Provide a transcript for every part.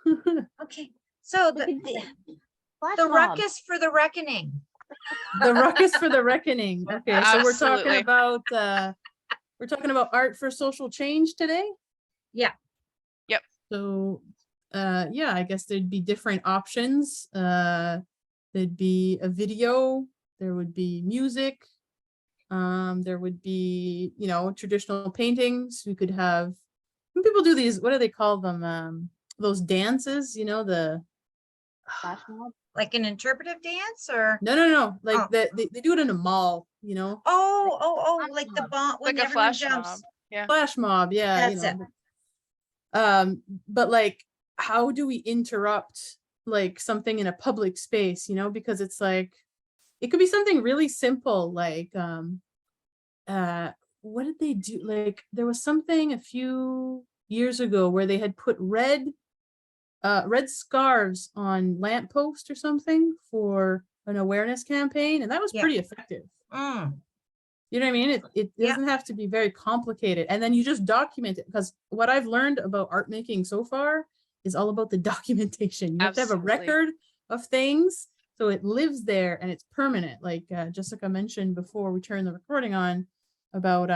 again. Okay, so the ruckus for the reckoning. The ruckus for the reckoning. Okay, so we're Absolutely. talking about art for social change today. Yeah. Yep. So yeah, I guess there'd be different options. There'd be a video, there would be music, there would be, you know, traditional paintings. We could have, when people do these, what do they call them? Those dances, you know, the Flash mob. Like an interpretive dance or? no, like Oh. they do it in a mall, you know, Oh, like the bomb when Like a everyone flash jumps. mob. Yeah. flash mob, yeah, you That's know. it. But like, how do we interrupt like something in a public space, you know, because it's like, it could be something really simple, like what did they do? Like there was something a few years ago where they had put red scarves on lampposts or something for an awareness campaign, and that was Yeah. pretty effective. Mm. You know what I mean? It Yeah. doesn't have to be very complicated. And then you just document it, because what I've learned about art making so far is all about the documentation. You have to have a Absolutely. record of things so it lives there and it's permanent. Like Jessica mentioned before we turned the recording on about,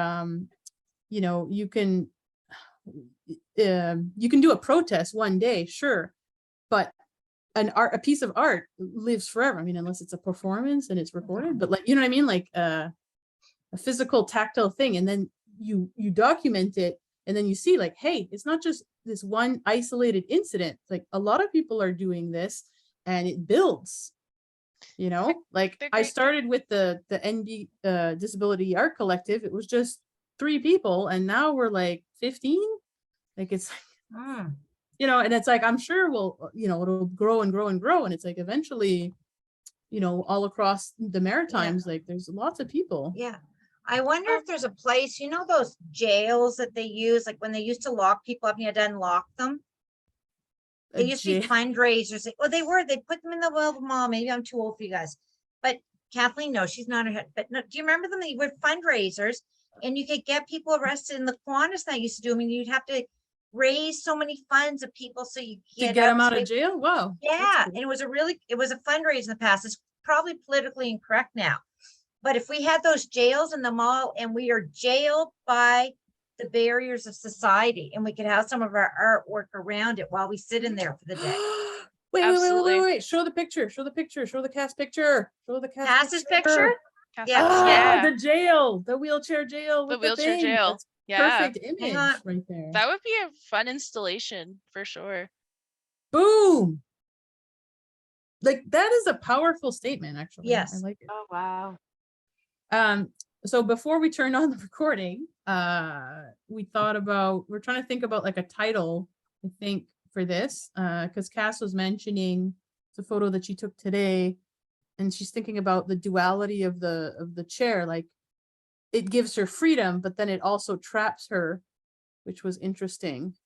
you know, you can do a protest one day, sure, but a piece of art lives forever. I mean, unless it's a performance and it's recorded, but like, you know what I mean? Like a physical tactile thing. And then you document it, and then you see like, hey, it's not just this one isolated incident. Like a lot of people are doing this and it builds, you know, like I started with the NB Disability Art Collective. It was just 3 people and now we're like 15. Like it's, Mm. you know, and it's like, I'm sure we'll, you know, it'll grow and grow and grow. And it's like, eventually, you know, all across the Maritimes, like there's lots of people. Yeah. I wonder if there's a place, you know, those jails that they use, like when they used to lock people up and you had to unlock them. A They used to be jail. fundraisers. Well, they put them in the World Mall. Maybe I'm too old for you guys, but Kathleen, no, she's not. But no, do you remember them? They were fundraisers, and you could get people arrested. In the Qantas that used to do. I mean, you'd have to raise so many funds of people so you To get them out of jail. Wow. Yeah, and it was a fundraiser in the past. It's probably politically incorrect now, but if we had those jails in the mall and we are jailed by the barriers of society, and we could have some of our artwork around it while we sit in there for the day. Wait. Show the picture. Show the cast picture. Show the Cass's picture? Yeah. Yeah. The jail, the wheelchair jail. The with wheelchair thing. jail. That's Yeah. perfect image right there. That would be a fun installation for sure. Boom. Like that is a powerful statement, actually. Yes. I like it. Oh wow. So before we turned on the recording, we're trying to think about like a title, I think, for this, because Cass was mentioning the photo that she took today, and she's thinking about the duality of the chair. Like it gives her freedom, but then it also traps her, which was interesting.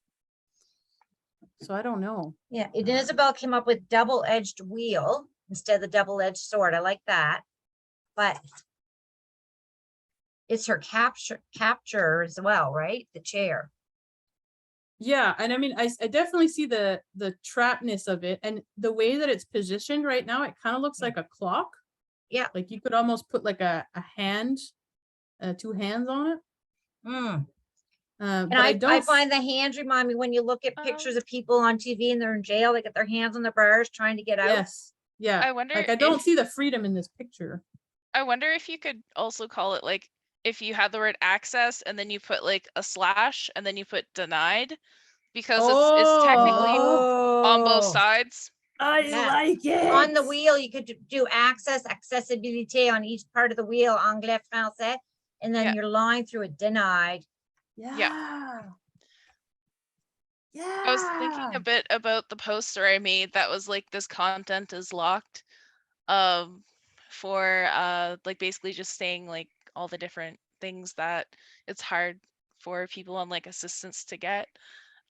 So I don't know. Yeah, and Isabel came up with double-edged wheel instead of the double-edged sword. I like that, but it's her capture as well, right? The chair. Yeah, and I mean, I definitely see the trapness of it, and the way that it's positioned right now, it kind of looks like a clock. Yeah. Like you could almost put like a hand, 2 hands on it. Mm. And And I find the hands remind me when you look at pictures of people on TV and they're in jail, they get their hands on the bars trying to get out. Yes. Yeah. I wonder Like I don't if- see the freedom in this picture. I wonder if you could also call it like if you had the word access and then you put like a slash and then you put denied, because it's technically on both sides. I Yeah. like it. On the wheel, you could do accessibility on each part of the wheel, anglais, français, and then Yeah. your line through it, denied. Yeah. Yeah. I was thinking a bit about the poster I made that was like this content is locked, for like basically just saying like all the different things that it's hard for people on like assistance to get.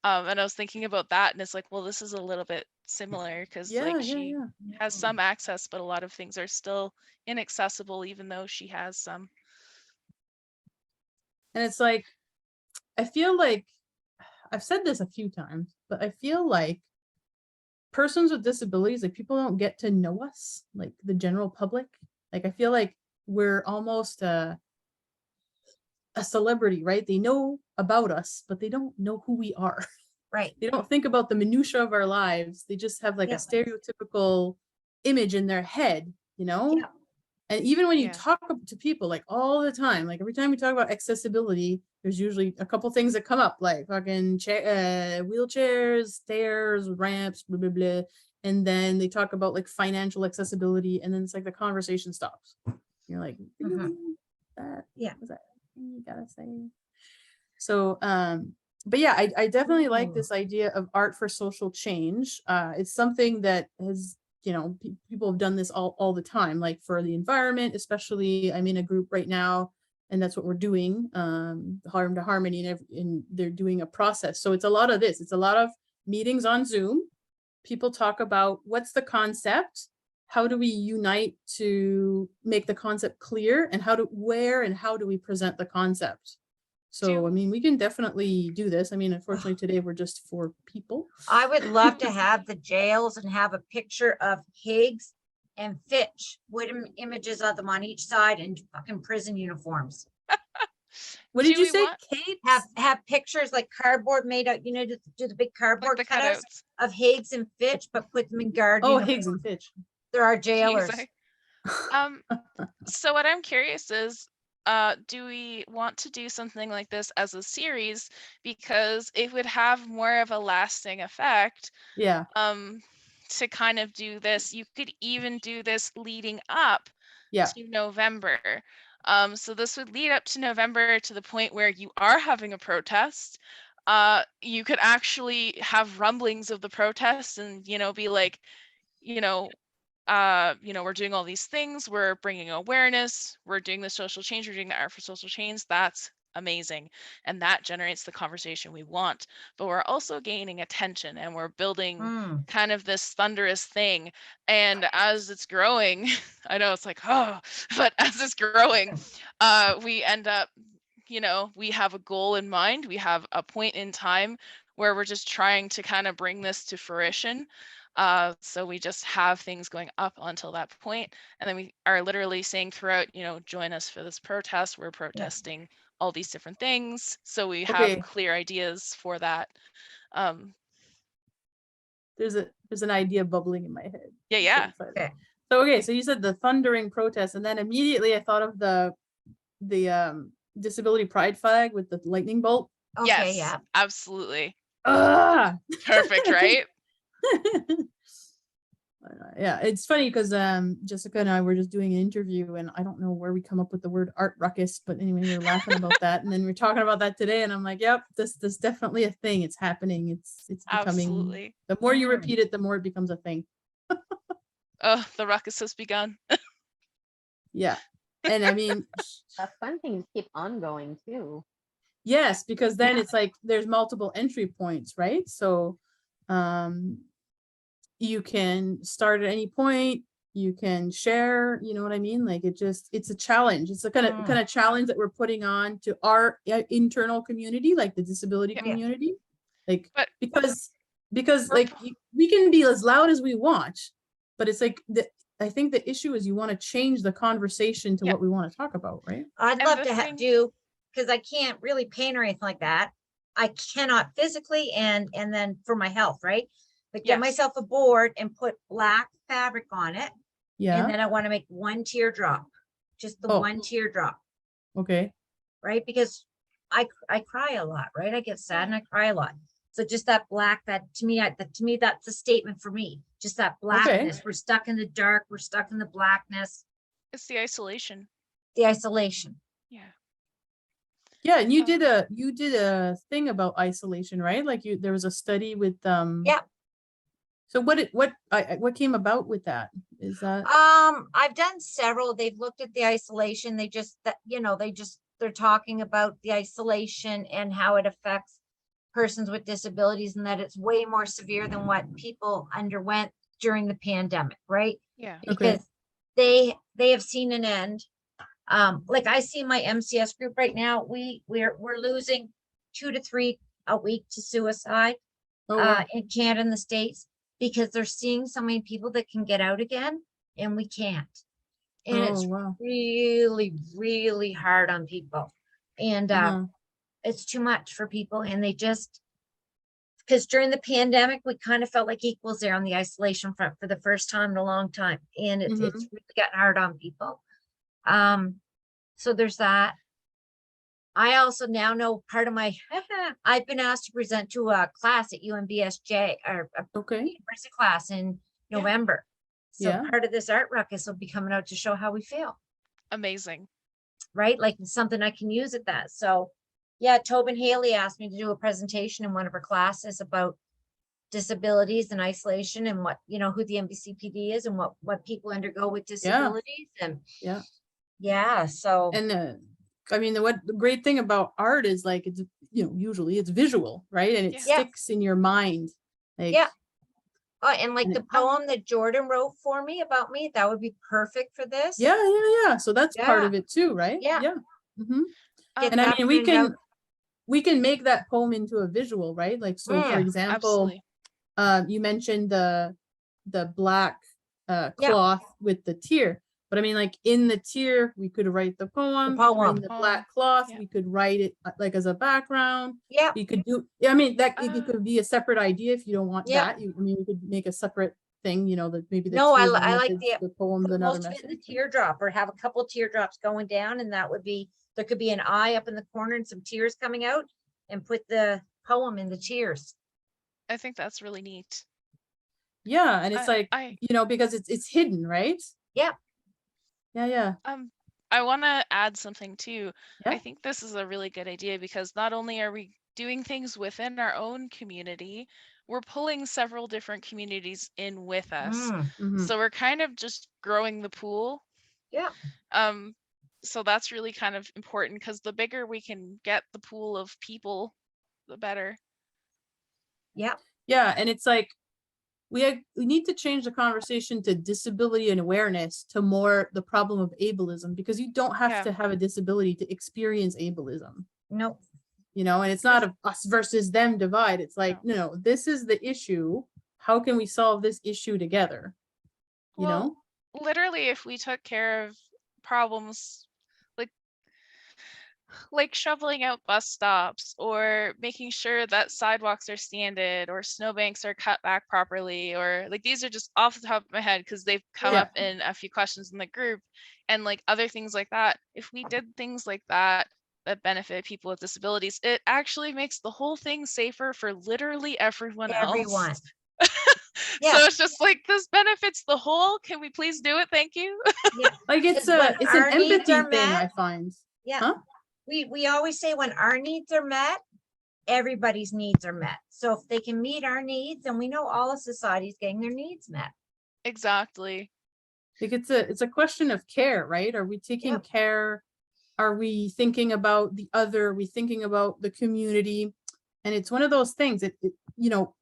And I was thinking about that, and it's like, well, this is a little bit similar because like she has some access, but a lot of things are still inaccessible, even though she has some. And it's like, I feel like I've said this a few times, but I feel like persons with disabilities, like people don't get to know us, like the general public. Like I feel like we're almost a celebrity, right? They know about us, but they don't know who we are. Right. They don't think about the minutia of our lives. They just have like a Yeah. stereotypical image in their head, you know? Yeah. And even when you Yeah. talk to people like all the time, like every time we talk about accessibility, there's usually a couple things that come up, like fucking wheelchairs, stairs, ramps, blah, blah, blah. And then they talk about like financial accessibility, and then it's like the conversation stops. You're like, Mhm. that, Yeah. was that you gotta say? So, but yeah, I definitely like Ooh. this idea of art for social change. It's something that has, you know, people have done this all the time, like for the environment, especially. I'm in a group right now, and that's what we're doing, Harm to Harmony, and they're doing a process. So it's a lot of this. It's a lot of meetings on Zoom. People talk about what's the concept, how do we unite to make the concept clear, and where and how do we present the concept. So, I mean, we can definitely do this. I mean, unfortunately, today we're just 4 people. I would love to have the jails and have a picture of Higgs and Fitch with images of them on each side and fucking prison uniforms. What did Do you we say, want- Kate? Have pictures like cardboard made out, you know, do the big Like cardboard the cutouts cutouts. of Higgs and Fitch, but put them in guard. Oh, uniforms. Higgs and Fitch. They're our Jeez, jailers. So what I'm curious is, do we want to do something like this as a series? Because it would have more of a lasting effect. Yeah. To kind of do this. You could even do this leading up Yeah. to November. So this would lead up to November to the point where you are having a protest. You could actually have rumblings of the protests and, you know, be like, you know, we're doing all these things, we're bringing awareness, we're doing the social change, we're doing the art for social change. That's amazing. And that generates the conversation we want. But we're also gaining attention and we're building Mm. kind of this thunderous thing. And as it's growing, I know it's like, oh, but as it's growing, we end up, you know, we have a goal in mind. We have a point in time where we're just trying to kind of bring this to fruition. So we just have things going up until that point, and then we are literally saying throughout, you know, join us for this protest. We're protesting all these different things, so we have Okay. clear ideas for that. There's an idea bubbling in my head. Yeah, I'm so yeah. excited. Okay. So okay, so you said the thundering protest, and then immediately I thought of the disability pride flag with the lightning bolt. Okay, Yes, yeah. absolutely. Ah! Perfect, right? Yeah, it's funny because Jessica and I were just doing an interview, and I don't know where we come up with the word art ruckus, but anyway, we were laughing about that, and then we're talking about that today, and I'm like, yep, this definitely a thing. It's happening. It's becoming. Absolutely. The more you Mm. repeat it, the more it becomes a thing. Oh, the ruckus has begun. Yeah, and I mean, The fun things keep on going too. yes, because then Yeah. it's like there's multiple entry points, right? So, you can start at any point, you can share, you know what I mean? Like it's a challenge. It's a kind of challenge that we're putting on to our internal community, like the disability Yeah. community. Like, But- because We're like we can be as loud as we want, but it's like I think the issue is you want to change the conversation to Yeah. what we want to talk about, right? I'd And love the to thing- do, because I can't really paint or anything like that. I cannot physically and then for my health, right? But get Yes. myself a board and put black fabric on it. Yeah. And then I want to make one teardrop, just the Oh. one teardrop, Okay. right? Because I cry a lot, right? I get sad and I cry a lot. So just that black, that to me, that's a statement for me. Just that blackness. We're stuck in the dark. We're stuck in the blackness, It's the isolation. the isolation. Yeah. Yeah, and you did a thing about isolation, right? Like there was a study with Yeah. So what came about with that? Is that I've done several. They've looked at the isolation. They just that, you know, they're talking about the isolation and how it affects persons with disabilities, and that it's way more severe than what people underwent during the pandemic, right? Yeah. Okay. Because they have seen an end. Like I see my MCS group right now, we're losing 2 to 3 a week to suicide Oh, wow. in Canada and the States, because they're seeing so many people that can get out again and we can't. And Oh, it's wow. really, really hard on people. And Uh-huh. it's too much for people. And they just, because during the pandemic, we kind of felt like equals there on the isolation front for the first time in a long time. And it's really gotten hard on people. So there's that. I also now know part of my, I've been asked to present to a class at UMBSJ, or a Okay. university class in Yeah. November. So Yeah. part of this art ruckus will be coming out to show how we feel, Amazing. right? Like it's something I can use at that. So yeah, Tobin Haley asked me to do a presentation in one of her classes about disabilities and isolation and what, you know, who the MBCPD is and what people undergo with disabilities. And Yeah. yeah, so And I mean, the great thing about art is like, it's, you know, usually it's visual, right? And it Yeah. sticks in your mind. Like, yeah. Oh, and like And the poem that Jordan wrote for me about me, that would be perfect for this. yeah. So that's part Yeah. of it too, right? Yeah. Yeah. Mhm. Get And I that mean, we printed out. can make that poem into a visual, right? Like, so for Mm, example, Absolutely. you mentioned the black Yeah. cloth with the tear, but I mean, like in the tear we could write the poem. poem. In the black cloth Yeah. we could write it like as a background. Yeah. We could do, I mean, that it Uh, could be a separate idea if you don't want Yeah. that. I mean, we could make a separate thing, you know, that maybe the No, I tears like message, the poem's put another most of it in the message. teardrop, or have a couple teardrops going down, and that would be, there could be an eye up in the corner and some tears coming out, and put the poem in the tears. I think that's really neat. Yeah, and it's like, I you know, because it's hidden, right? Yeah. Yeah. I want to add something too. Yeah. I think this is a really good idea because not only are we doing things within our own community, we're pulling several different communities in with us. Mhm. So we're kind of just growing the pool. Yeah. So that's really kind of important because the bigger we can get the pool of people, the better. Yeah. Yeah, and it's like we need to change the conversation to disability and awareness to more the problem of ableism, because you don't have Yeah. to have a disability to experience ableism, Nope. you know, and it's not a us versus them divide. It's like, no, this is the issue. How can we solve this issue together? You Well, know? literally, if we took care of problems like shoveling out bus stops or making sure that sidewalks are sanded or snowbanks are cut back properly, or like these are just off the top of my head because they've come Yeah. up in a few questions in the group, and like other things like that, if we did things like that that benefit people with disabilities, it actually makes the whole thing safer for literally everyone Everyone. else. Yeah. So it's just like, this benefits the whole. Can we please do it? Thank you. Yeah. Like it's Because when it's an our needs empathy are thing, met- I find. Yeah. Huh? We always say when our needs are met, everybody's needs are met. So if they can meet our needs, and we know all of society's getting their needs met. Exactly. Like it's a question of care, right? Are we taking Yep. care? Are we thinking about the other? Are we thinking about the community? And it's one of those things that, you know,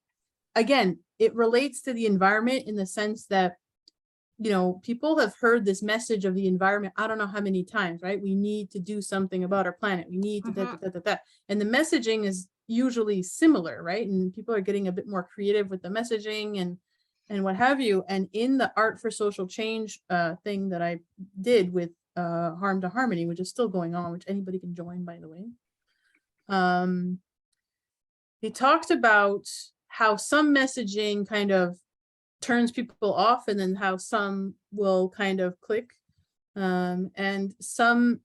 again, it relates to the environment in the sense that, you know, people have heard this message of the environment, I don't know how many times, right? We need to do something about our planet. We need to da. And the messaging is usually similar, right? And people are getting a bit more creative with the messaging and what have you. And in the Art for Social Change thing that I did with Harm to Harmony, which is still going on, which anybody can join, by the way. He talked about how some messaging kind of turns people off, and then how some will kind of click, and some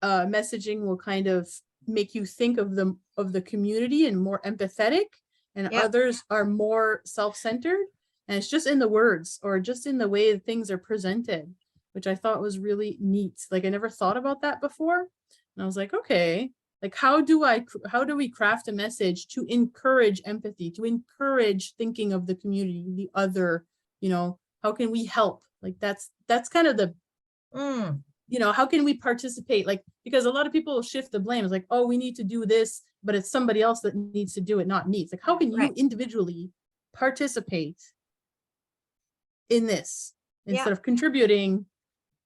messaging will kind of make you think of the community and more empathetic, and Yep. others are more self-centered, and it's just in the words or just in the way that things are presented, which I thought was really neat. Like I never thought about that before, and I was like, okay, like how do we craft a message to encourage empathy, to encourage thinking of the community, the other, you know, how can we help? Like that's kind of the, you know, how can we participate? Like, because a lot of people shift the blame. It's like, oh, we need to do this, but it's somebody else that needs to do it, not me. It's like, how can you Right. individually participate in this instead Yeah. of contributing?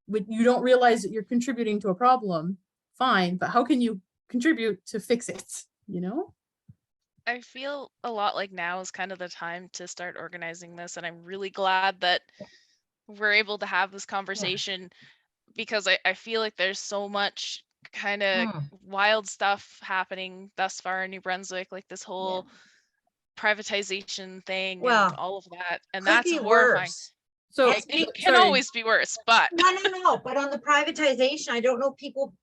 When you don't realize that you're contributing to a problem, fine, but how can you contribute to fix it, you know? I feel a lot like now is kind of the time to start organizing this, and I'm really glad that we're able to have this conversation because I feel like there's so much kind of Mm, wild stuff happening thus far in New Brunswick, like this yeah. whole privatization thing and Well, all of that, and could that's be horrifying. worse. So, As It can sorry. always be worse, but No, but on the privatization, I don't know people,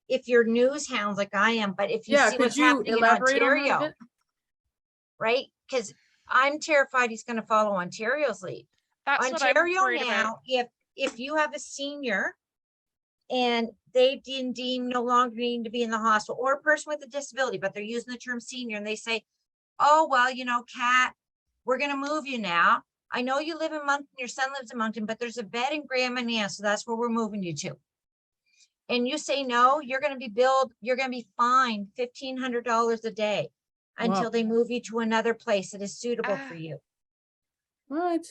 if you're news hounds like I am, but if you Yeah, see could what's you happening in elaborate on that a Ontario, bit? right? Because I'm terrified he's gonna follow Ontario's lead. that's what I'm Ontario worried about. now, if you have a senior and they deem no longer need to be in the hospital, or a person with a disability, but they're using the term senior and they say, oh, well, you know, Kat, we're gonna move you now. I know you live in Moncton, your son lives in Moncton, but there's a bed in Graham and Ann, so that's where we're moving you to. And you say no, you're gonna be fined $1,500 a day until Wow. they move you to another place that is suitable for Ah, you. What?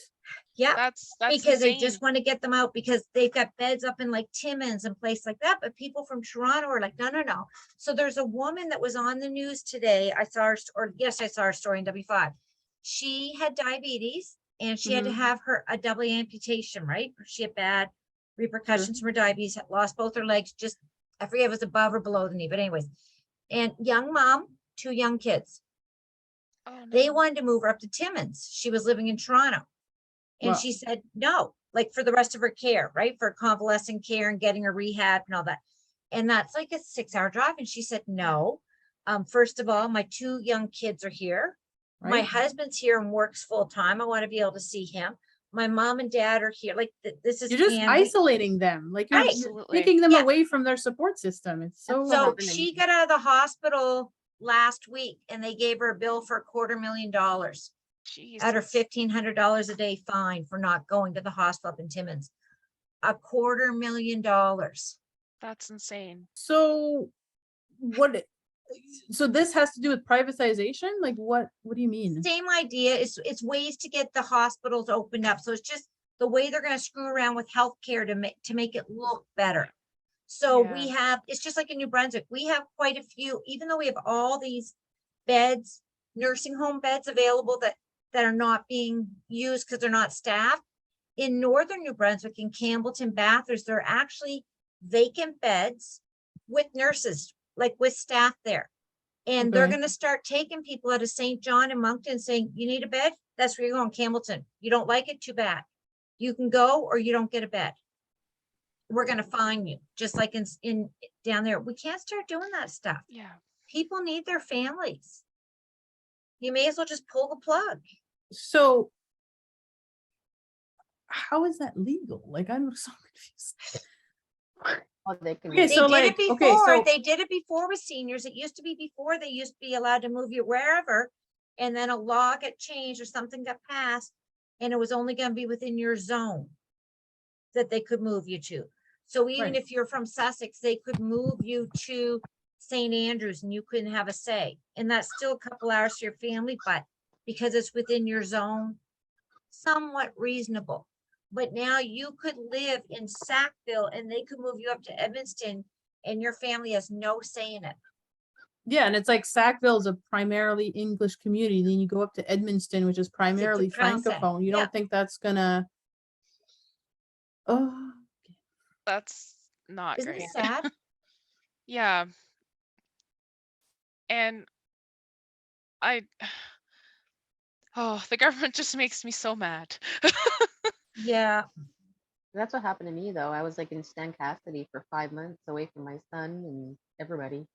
Yeah, that's because they insane. just want to get them out because they've got beds up in like Timmins and places like that. But people from Toronto are like, no. So there's a woman that was on the news today. I saw her story in W5. She had diabetes and she had to Mhm. have a double amputation, right? She had bad repercussions from her diabetes, had lost both her legs, just, I forget if it was above or below the knee, but anyways. And young mom, 2 young kids. Oh They no. wanted to move her up to Timmins. She was living in Toronto. And Wow. she said, no, like for the rest of her care, right? For convalescent care and getting her rehab and all that. And that's like a 6-hour drive. And she said, no. First of all, my 2 young kids are here. My Right? husband's here and works full time. I want to be able to see him. My mom and dad are here. Like this is You're just handy. isolating them. Like you're Right. Absolutely. taking them Yeah. away from their support system. It's That's so what So happened to she me. got out of the hospital last week and they gave her a bill for $250,000 at her Jesus. $1,500 a day fine for not going to the hospital up in Timmins. $250,000. That's insane. so what so this has to do with privatization? Like what do you mean? Same idea. It's ways to get the hospitals opened up. So it's just the way they're going to screw around with healthcare to make it look better. So Yeah. it's just like in New Brunswick, we have quite a few, even though we have all these beds, nursing home beds available that are not being used because they're not staffed. In northern New Brunswick, in Campbellton, Bathurst, there are actually vacant beds with nurses, like with staff there. And they're Okay. going to start taking people out of St. John and Moncton saying, you need a bed? That's where you're going, Campbellton. You don't like it? Too bad. You can go or you don't get a bed. We're going to fine you, just like in down there. We can't start doing that stuff. Yeah. People need their families. You may as well just pull the plug. So how is that legal? Like I'm so confused. Oh, they can Okay, They so did like it before. okay, so They did it before with seniors. It used to be before they used to be allowed to move you wherever. And then a law got changed or something got passed and it was only going to be within your zone that they could move you to. So even Right. if you're from Sussex, they could move you to St. Andrews and you couldn't have a say. And that's still a couple hours to your family, but because it's within your zone, somewhat reasonable. But now you could live in Sackville and they could move you up to Edmundston and your family has no say in it. yeah, and it's like Sackville is a primarily English community. Then you go up to Edmundston, which is primarily Francais. Francophone. You Yeah. don't think that's gonna oh That's not Isn't great. it sad? Yeah. And I oh, the government just makes me so mad. Yeah. That's what happened to me though. I was like in Stan Cassidy for 5 months away from my son and everybody.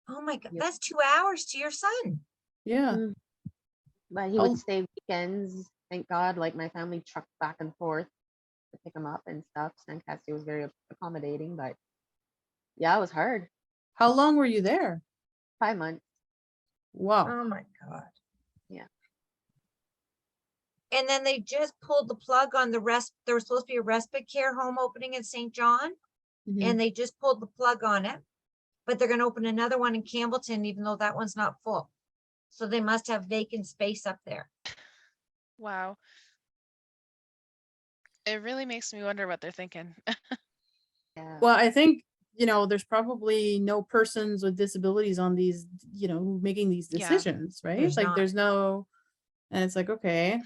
Oh my God. Yep. That's 2 hours to your son. yeah. Mm. But he Oh. would stay weekends. Thank God, like my family trucked back and forth to pick him up and stuff. Stan Cassidy was very accommodating, but yeah, it was hard. How long were you there? 5 months. Wow. Oh my God. Yeah. And then they just pulled the plug on there was supposed to be a respite care home opening in St. John Mhm. and they just pulled the plug on it. But they're going to open another one in Campbellton, even though that one's not full. So they must have vacant space up there. Wow. It really makes me wonder what they're thinking. Yeah. Well, I think you know, there's probably no persons with disabilities on these, you know, making these Yeah. decisions, right? There's Like not. there's no, and it's like, okay,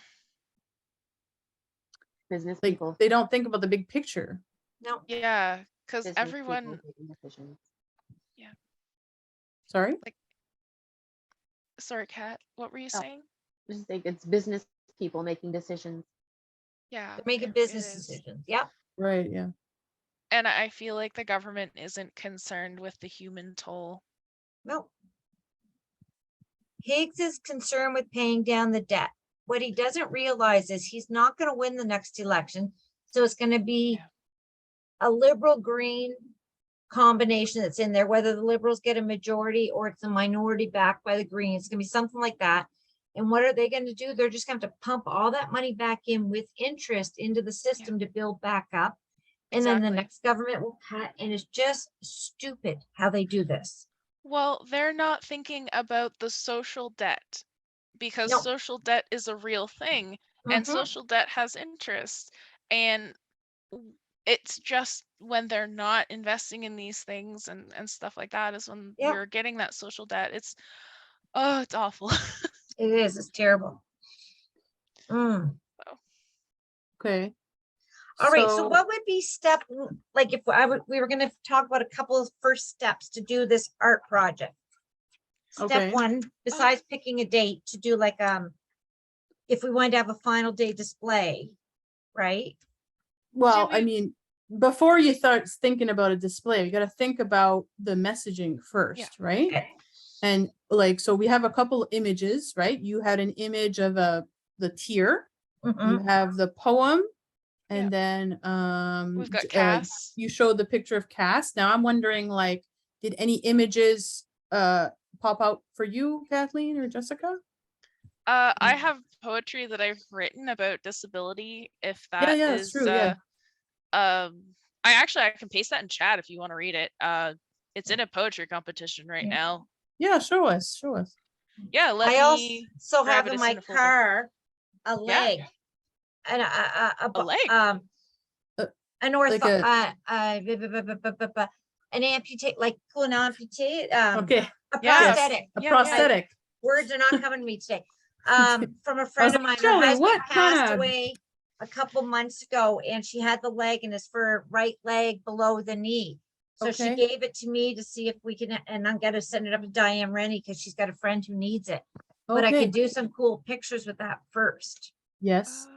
Business like people. they don't think about the big picture. No, Yeah, because Business everyone, people making decisions. Sorry. sorry, Kat, what were you Oh. saying? Just like it's business people making decisions. Yeah, they're making it business is. decisions. Yep. Right. Yeah. And I feel like the government isn't concerned with the human toll. No. Higgs is concerned with paying down the debt. What he doesn't realize is he's not going to win the next election. So it's going to be Yeah. a liberal green combination that's in there, whether the liberals get a majority or it's a minority backed by the Greens. It's going to be something like that. And what are they going to do? They're just going to pump all that money back in with interest into the system to build back up. And then the Exactly. next government will cut. And it's just stupid how they do this. Well, they're not thinking about the social debt, because No. social debt is a real thing, and Mhm. social debt has interest. And it's just when they're not investing in these things and stuff like that is when Yep. you're getting that social debt. It's awful. It is. It's terrible. Okay. All right. So what would be step, like if we were going to talk about a couple of first steps to do this art project? Step Okay. one, besides picking a date to do like, if we wanted to have a final day display, right? Well, I we- mean, before you start thinking about a display, you got to think about the messaging first, right? Okay. And like, so we have a couple images, right? You had an image of the tier, Mhm. you have the poem, and Yeah. then We've got Cass. you showed the picture of Cass. Now I'm wondering, like, did any images pop out for you, Kathleen or Jessica? I have poetry that I've written about disability. If that Yeah, is, it's true. Yeah. I can paste that in chat if you want to read it. It's in a poetry competition right Yeah. now. Yeah, show us. Yeah, let I me also grab have it. in It's my in a folder. car a leg and A leg? an Like an amputate, like pull an amputate, Okay, a Yeah. prosthetic. a Yeah, prosthetic. Words are not coming to me today. From a friend of mine, her Shelley, husband what passed kind of- away a couple months ago, and she had the leg, and it's for her right leg below the knee. So she Okay. gave it to me to see if we can, and I'm gonna send it up to Diane Rennie because she's got a friend who needs it. But I Okay. can do some cool pictures with that first. Yes.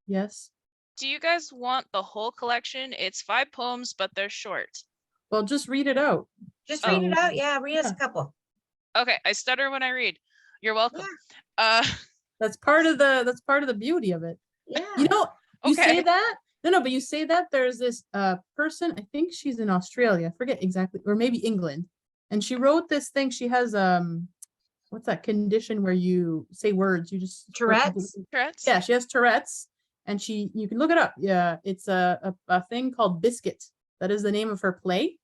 Yes. Do you guys want the whole collection? It's 5 poems, but they're short. Well, just read it out. Just read it So- out. Yeah, read us a Yeah. couple. Okay, I stutter when I read. You're welcome. That's part of the beauty of it. Yeah. You know, you Okay. say that. No, but you say that there's this person, I think she's in Australia, I forget exactly, or maybe England. And she wrote this thing. She has what's that condition where you say words, you just Tourette's? Tourette's? Yeah, she has Tourette's, and you can look it up. Yeah, it's a thing called Biscuit. That is the name of her play.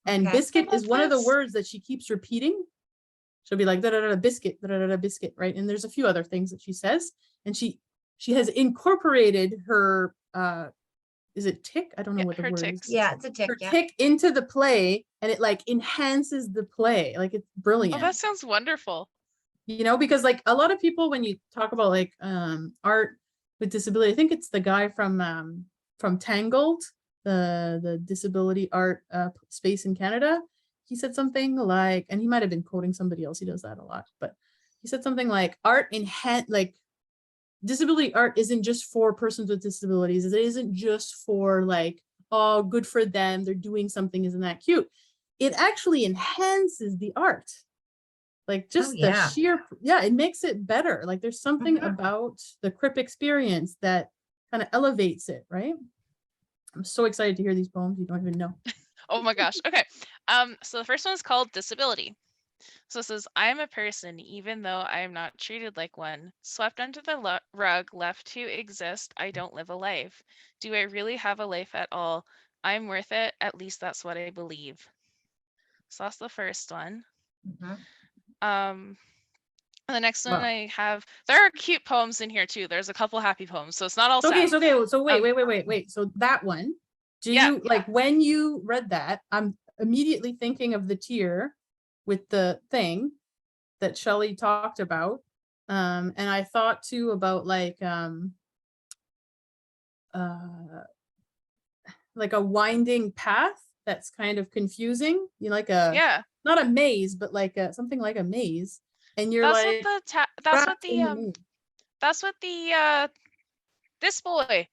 And Okay. biscuit I is love one of the this. words that she keeps repeating. She'll be like da da da biscuit, da da da biscuit, right? And there's a few other things that she says, and she has incorporated her is it tick? I don't know Yeah, what the her word ticks. is. Yeah, it's a tick. Her Yeah. tick into the play, and it like enhances the play. Like it's brilliant. Oh, that sounds wonderful. You know, because like a lot of people, when you talk about like art with disability, I think it's the guy from Tangled, the disability art space in Canada. He said something like, and he might have been quoting somebody else, he does that a lot, but he said something like disability art isn't just for persons with disabilities. It isn't just for like, oh, good for them, they're doing something, isn't that cute? It actually enhances the art. Like just the yeah. sheer, it makes it better. Like there's something Mhm. about the CRIP experience that kind of elevates it, right? I'm so excited to hear these poems. You don't even know. Oh my gosh. Okay. So the first one is called Disability. So it says, I am a person, even though I am not treated like one, swept under the rug, left to exist. I don't live a life. Do I really have a life at all? I'm worth it. At least that's what I believe. So that's the first one. Mhm. And the next one Wow. I have, there are cute poems in here too. There's a couple happy poems, so it's not all Okay, sad. so okay, so Um, wait. So that one, do Yeah. you like when you read that? immediately thinking of the tier with the thing that Shelley talked about. And I thought too about like a winding path that's kind of confusing. You know, like Yeah. not a maze, but like something like a maze. And you're That's like what the that's what trapped in the the maze. that's what the this boy.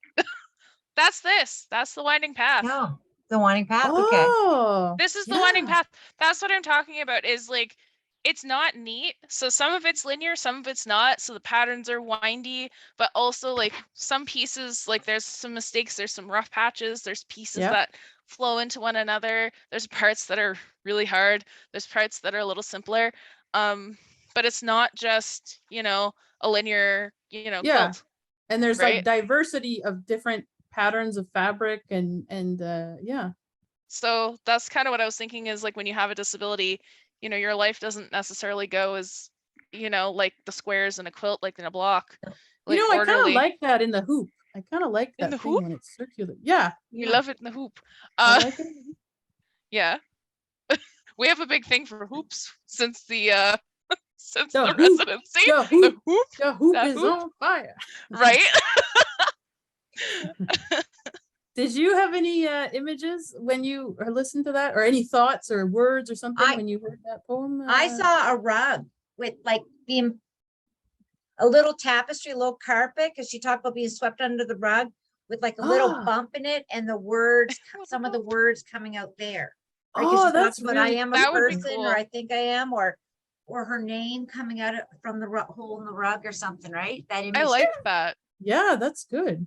That's this. That's the winding path. No, the winding path. Okay. Oh, This is the winding yeah. path. That's what I'm talking about, is like, it's not neat. So some of it's linear, some of it's not. So the patterns are windy, but also like some pieces, like there's some mistakes, there's some rough patches, there's pieces Yep. that flow into one another. There's parts that are really hard. There's parts that are a little simpler. But it's not just, a linear, Yeah. quilt. And there's Right? like diversity of different patterns of fabric and yeah. So that's kind of what I was thinking, is like when you have a disability, your life doesn't necessarily go as, like the squares in a quilt, like in a block, like I kind of orderly. like that in the hoop. I kind of like In that the thing hoop? when it's circular. Yeah. You love it in the hoop. I like it. Yeah. We have a big thing for hoops since the since The the hoop. residency. The hoop. The hoop, The hoop the is hoop. on fire. Right? Did you have any images when you listened to that, or any thoughts or words or something I- when you heard that poem? I saw a rug with like being a little tapestry, a little carpet, because she talked about being swept under the rug with like a little Ah. bump in it, and the words, some of the words coming out there. Right, 'cause Oh, she that's talked about I really am a That would be person, cool. or I think I am, or her name coming out from the hole in the rug or something, right? That image. I like that. Yeah, that's good.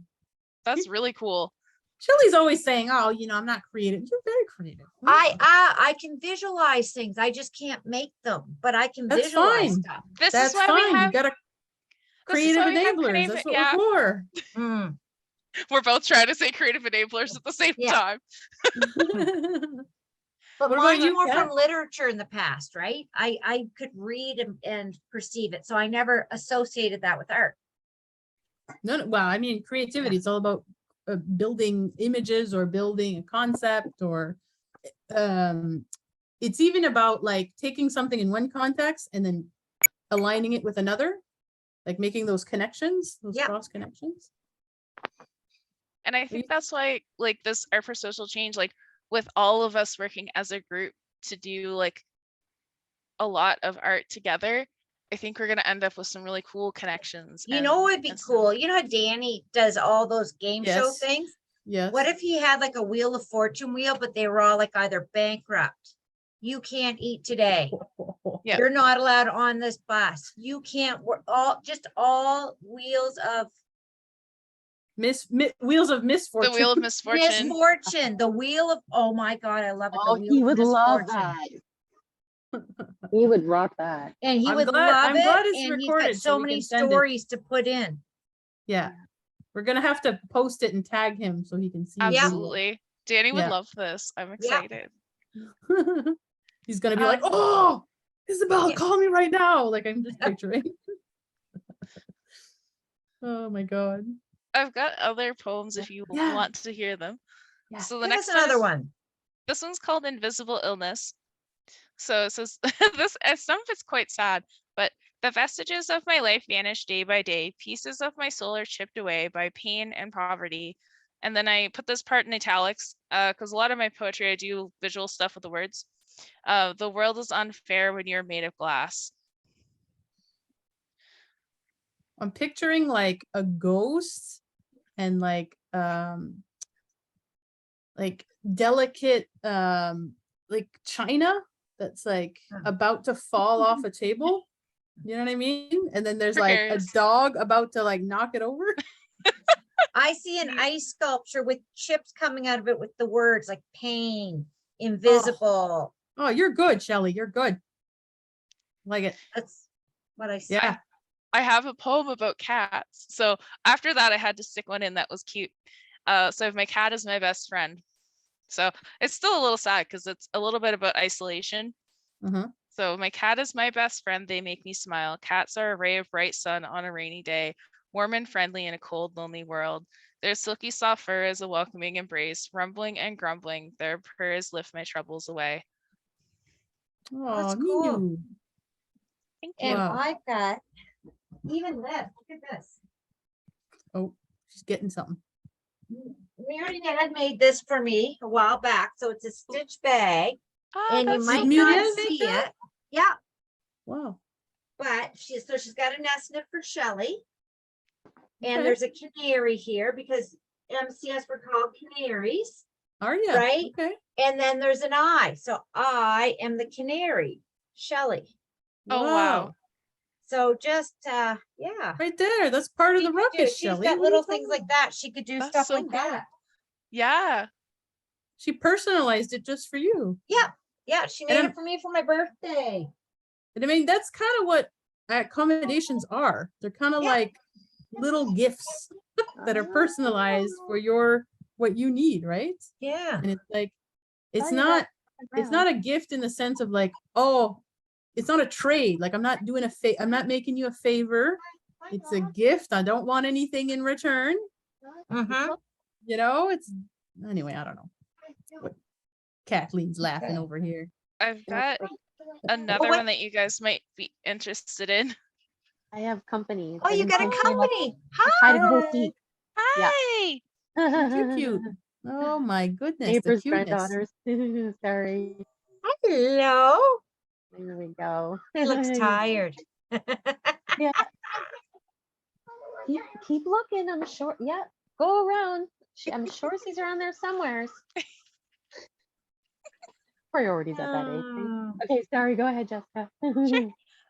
That's really cool. Shelley's always saying, "Oh, I'm not creative." You're very creative. I can visualize things. I just can't make them, but I can That's visualize fine. stuff. This That's is why fine. we have You gotta this is creative why we have enablers. That's what yeah. we're Mm. We're both trying to say creative enablers at the same Yeah. time. for. But What about mine's you, more Kat? from literature in the past, right? I could read and perceive it, so I never associated that with art. No, well, I mean, creativity. It's all about building images or building a concept, or it's even about like taking something in one context and then aligning it with another, like making those connections, those Yeah. cross connections. And I think that's why, like, this Art for Social Change, like with all of us working as a group to do like a lot of art together, I think we're going to end up with some really cool connections. You know what would be and stuff. cool? You know how Danny does all those game show Yes. things? Yes. What if he had like a Wheel of Fortune wheel, but they were all like either bankrupt? You can't eat today. Yeah. You're not allowed on this bus. You can't work, all wheels of Wheels of misfortune. The Wheel of Misfortune. misfortune. The wheel of, oh my God, I love it. The Oh, wheel he of would love misfortune. that. He would rock that. And he I'm would glad- love I'm it. glad it's And he's recorded got so so we many can send it. stories to put in. Yeah. We're gonna have to post it and tag him so he can see. the video. Absolutely. Danny would Yeah. love this. I'm excited. He's gonna be like, "Oh, Isabel, Yeah. call me right now!" Like I'm just picturing. Oh my God. I've got other poems if you Yeah. want to hear them. Yeah. So the Give next us another is- one. This one's called Invisible Illness. So it says this, some of it's quite sad, but the vestiges of my life vanish day by day. Pieces of my soul are chipped away by pain and poverty. And then I put this part in italics because a lot of my poetry, I do visual stuff with the words. The world is unfair when you're made of glass. I'm picturing like a ghost and like delicate like china that's like about to fall off a table. You know what I mean? And then there's like a Triggers. dog about to like knock it over. I see an ice sculpture with chips coming out of it with the words like pain, invisible. Oh, you're good, Shelley. You're good. Like it. That's what I see. Yeah. I have a poem about cats. So after that, I had to stick one in that was cute. So my cat is my best friend. So it's still a little sad because it's a little bit about isolation. Uh-huh. So my cat is my best friend. They make me smile. Cats are a ray of bright sun on a rainy day. warm and friendly in a cold, lonely world. Their silky soft fur is a welcoming embrace, rumbling and grumbling, their purrs lift my troubles away. Oh, cool. Ninu. Thank you. And Wow. I've got even this, look at this. Oh, she's getting something. Mary Dad made this for me a while back, so it's a stitch bag, Ah, and you that's might so Did Mary not Dad nice. make see that? it. Yeah, Wow. but she's got a nest knit for Shelly, and Okay. there's a canary here because MCS were called canaries, Are you? right? Okay. and then there's an I, so I am the canary, Shelly. Oh, wow. So just yeah. Right there. That's part of She the could do- ruckus, she's Shelley. got What are you little talking things like about? that. She could do That's stuff so like cool. that. Yeah. She personalized it just for you. Yeah, she made And it for me for my birthday. And I mean, that's kind of what accommodations are. They're kind of Yeah. like little gifts that are personalized for what you need, right? Yeah. And it's like, it's Sorry about not the it's ground. not a gift in the sense of like, oh, it's not a trade. Like I'm not doing I'm not making you a favor. It's a gift. I don't want anything in return. Mm-hmm. You know, it's anyway, I don't know. What Kathleen's laughing over here. I've got Wait, another what- one that you guys might be interested in. I have company. Oh, you got a company. Hide the whole Hi. seat. Yeah. Hi. Cute, cute. Oh my goodness, the Neighbors' cuteness. granddaughters. Sorry. Hello. There we go. He looks tired. Yeah. Keep looking. I'm sure. Yeah. Go around. I'm sure she's around there somewhere. Priorities at that age. Oh. Okay. Sorry. Go ahead, Jessica.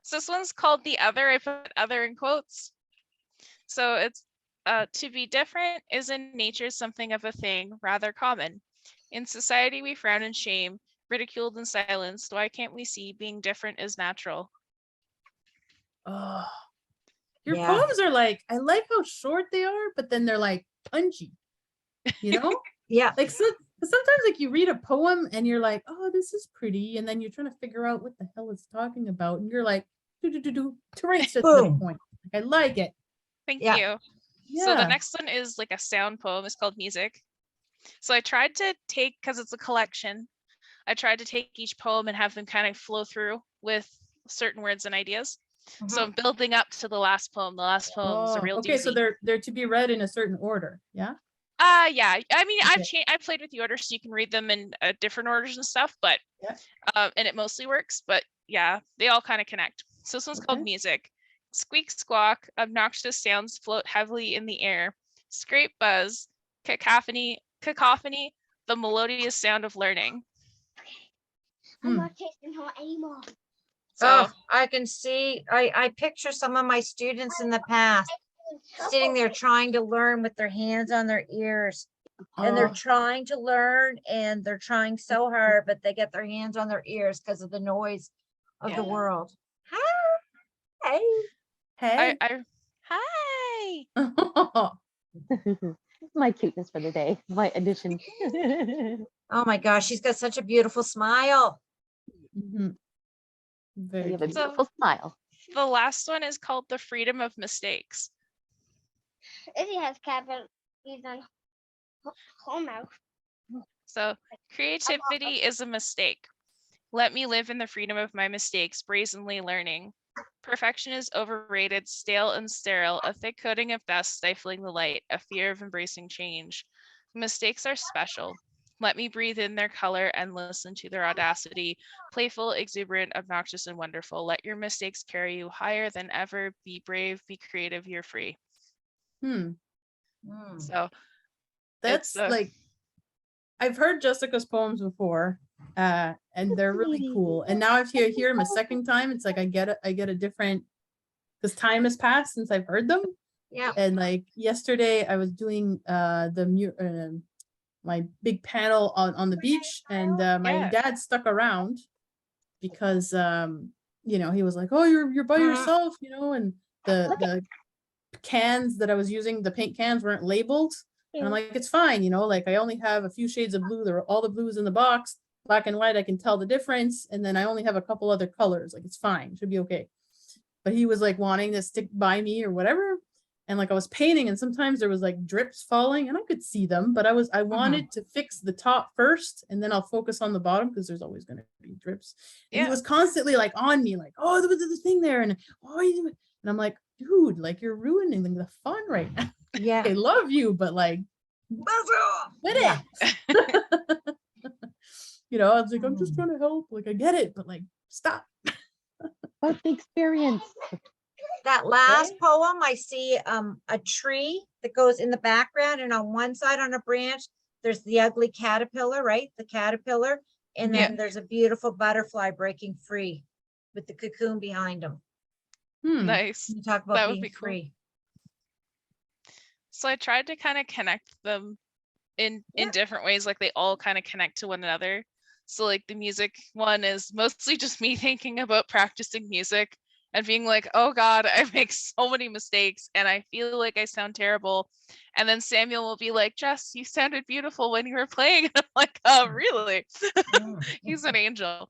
So this one's called The Other. I put other in quotes. So it's to be different is in nature something of a thing rather common. In society, we frown in shame, ridiculed and silenced. Why can't we see being different is natural? Oh, your Yeah. poems are like, I like how short they are, but then they're like punchy, you know? Yeah. Like sometimes like you read a poem and you're like, oh, this is pretty. And then you're trying to figure out what the hell it's talking about. And you're like, right to the Boom. point. I like it. Thank Yeah. you. Yeah. So the next one is like a sound poem. It's called Music. So I tried to take, because it's a collection, I tried to take each poem and have them kind of flow through with certain words and ideas. So I'm building up to the last poem. The last poem is a real okay, so doozy. they're to be read in a certain order. Yeah. Yeah. I mean, Okay. I've played with the order so you can read them in different orders and stuff, but Yeah. and it mostly works. But yeah, they all kind of connect. So this one's called Okay. Music. Squeak, squawk, obnoxious sounds float heavily in the air. Scrape, buzz, cacophony, the melodious sound of learning. Hmm. not tasting hot anymore. So Oh, I can see, I picture some of my students in the past sitting there trying to learn with their hands on their ears. And they're Oh, trying to learn and they're trying so hard, but they get their hands on their ears because of the noise of the Yeah. world. Hi. hey. hi. My cuteness for the day. My addition. Oh my gosh, she's got such a beautiful smile. Mhm. You Very have a cute. beautiful smile. The last one is called The Freedom of Mistakes. Izzy has capital on whole mouth. So creativity is a mistake. Let me live in the freedom of my mistakes, brazenly learning. Perfection is overrated, stale and sterile, a thick coating of dust stifling the light, a fear of embracing change. Mistakes are special. Let me breathe in their color and listen to their audacity, playful, exuberant, obnoxious, and wonderful. Let your mistakes carry you higher than ever. Be brave, be creative, you're free. Hmm. So That's It's, like, I've heard Jessica's poems before, and they're really cool. And now if you hear them a second time, it's like I get a different, because time has passed since I've heard them. Yeah. And like yesterday, I was doing my big panel on the beach, and my Yeah. dad stuck around because he was like, "Oh, you're by Mhm. yourself," and the cans that I was using, the paint cans weren't labeled. And I'm like, it's fine, like I only have a few shades of blue. There are all the blues in the box, black and white. I can tell the difference. And then I only have a couple other colors. Like it's fine, should be okay. But he was like wanting to stick by me or whatever. and like I was painting, and sometimes there was like drips falling, and I could see them, but I wanted to fix the top first, and then I'll focus on the bottom because there's always going to be drips. And he Yeah. was constantly like on me, like, oh, there was this thing there, and oh, you do it. And I'm like, dude, like you're ruining the fun right now. Yeah. I love you, but like, quit Yeah. it. You know, I was like, I'm just Mm. trying to help. Like, I get it, but like, stop. About the experience. That last poem, I see a tree that goes in the background, and on one side on a branch, there's the ugly caterpillar, right? The caterpillar. And Yeah. then there's a beautiful butterfly breaking free with the cocoon behind him. Nice. You talk about That would being be cool. free. So I tried to kind of connect them in different ways, like they all kind of connect to one another. So like the music one is mostly just me thinking about practicing music and being like, oh God, I make so many mistakes and I feel like I sound terrible. And then Samuel will be like, Jess, you sounded beautiful when you were playing. And I'm like, oh, really? He's an angel.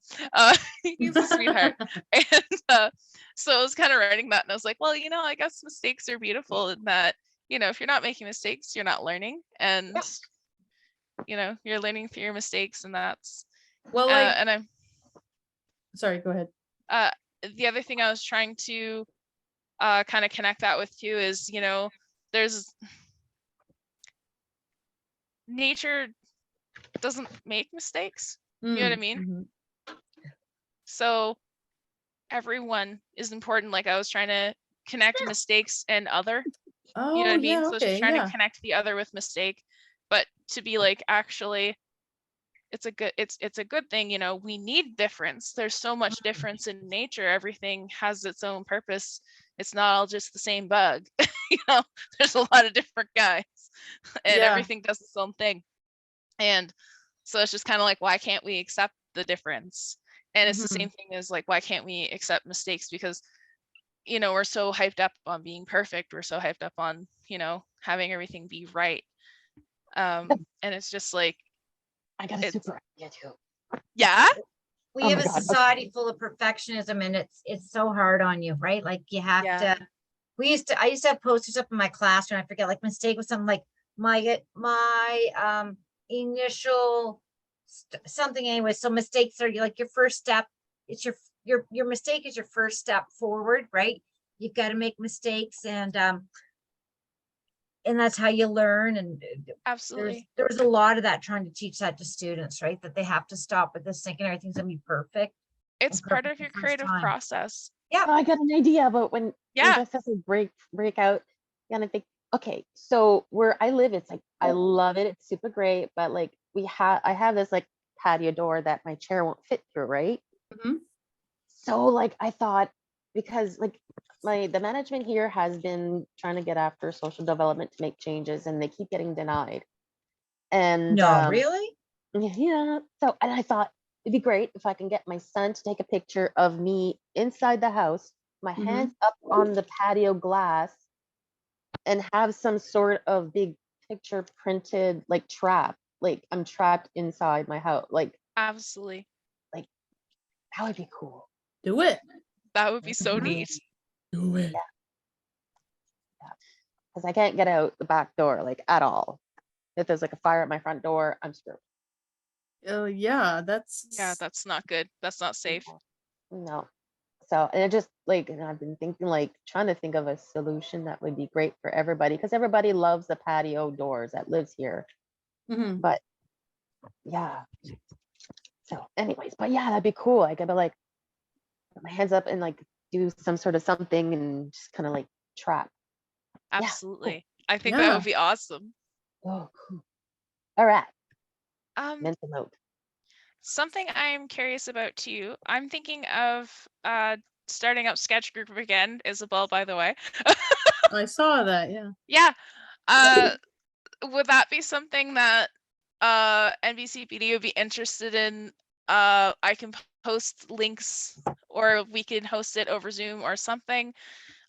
He's a sweetheart. And so I was kind of writing that and I was like, well, you know, I guess mistakes are beautiful in that, you know, if you're not making mistakes, you're not learning. And, you know, you're learning through your mistakes, and that's, Well, like, and I'm, sorry, go ahead. the other thing I was trying to kind of connect that with too is, you know, there's nature doesn't make mistakes. You know what I mean? Mhm. So everyone is important. Like I was trying to connect mistakes and other. Oh, You know what I mean? yeah, So okay, she's trying yeah. to connect the other with mistake, but to be like, actually, it's a good thing, you know, we need difference. There's so much difference in nature. Everything has its own purpose. It's not all just the same bug. You know, there's a lot of different guys and Yeah. everything does its own thing. And so it's just kind of like, why can't we accept the difference? And it's the Mhm. same thing as like, why can't we accept mistakes? Because, you know, we're so hyped up on being perfect. We're so hyped up on, you know, having everything be right. And it's just like, I got a super idea too. yeah. We Oh have my a God, okay. society full of perfectionism, and it's so hard on you, right? Like you have Yeah. to. I used to have posters up in my classroom. I forget, like mistake was something like my initial something anyway. So mistakes are like your first step. It's your mistake is your first step forward, right? You've got to make mistakes, and that's how you learn. And Absolutely. there's a lot of that, trying to teach that to students, right? That they have to stop with this thinking everything's gonna be perfect. It's part perfect of the your first creative time. process. Yeah. Oh, I got an idea about when Yeah. Jess has a break out. And I think, okay, so where I live, it's like I love it. It's super great, but like I have this like patio door that my chair won't fit through, right? Mhm. So like I thought, because like the management here has been trying to get after social development to make changes, and they keep getting denied. And No, really? yeah, so and I thought it'd be great if I can get my son to take a picture of me inside the house, my hands up on the patio glass, and have some sort of big picture printed like trap, like I'm trapped inside my house, like Absolutely. that would be cool. Do it. That would be so Mhm. neat. Do it. Because I can't get out the back door like at all. If there's like a fire at my front door, I'm screwed. Oh, yeah, that's. Yeah, that's not good. That's not safe. No. So, and it just like, and I've been thinking, like, trying to think of a solution that would be great for everybody, because everybody loves the patio doors that lives here. Mhm. But yeah. So, anyways, but yeah, that'd be cool. I could be like, put my hands up and like do some sort of something and just kind of like trap. Absolutely. I think Yeah. that would be awesome. Oh, cool. All right. Um, Mental note. something I'm curious about too. I'm thinking of starting up sketch group again, Isabel, by the way. I saw that, yeah. Yeah. Would that be something that NBCPD would be interested in? I can post links, or we can host it over Zoom or something.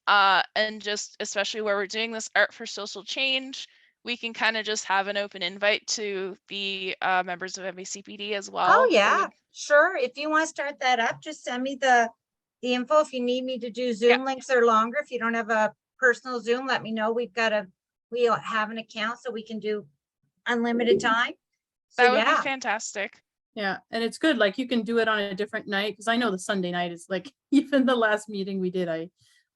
And just especially where we're doing this art for social change, we can kind of just have an open invite to the members of NBCPD as well. Oh It yeah, would- sure. If you want to start that up, just send me the info. If you need me to do Zoom links or longer, if you don't have a personal Zoom, let me know. We'll have an account so we can do unlimited time. So That would be yeah, fantastic. Yeah, and it's good, like you can do it on a different night, because I know the Sunday night is like, even the last meeting we did,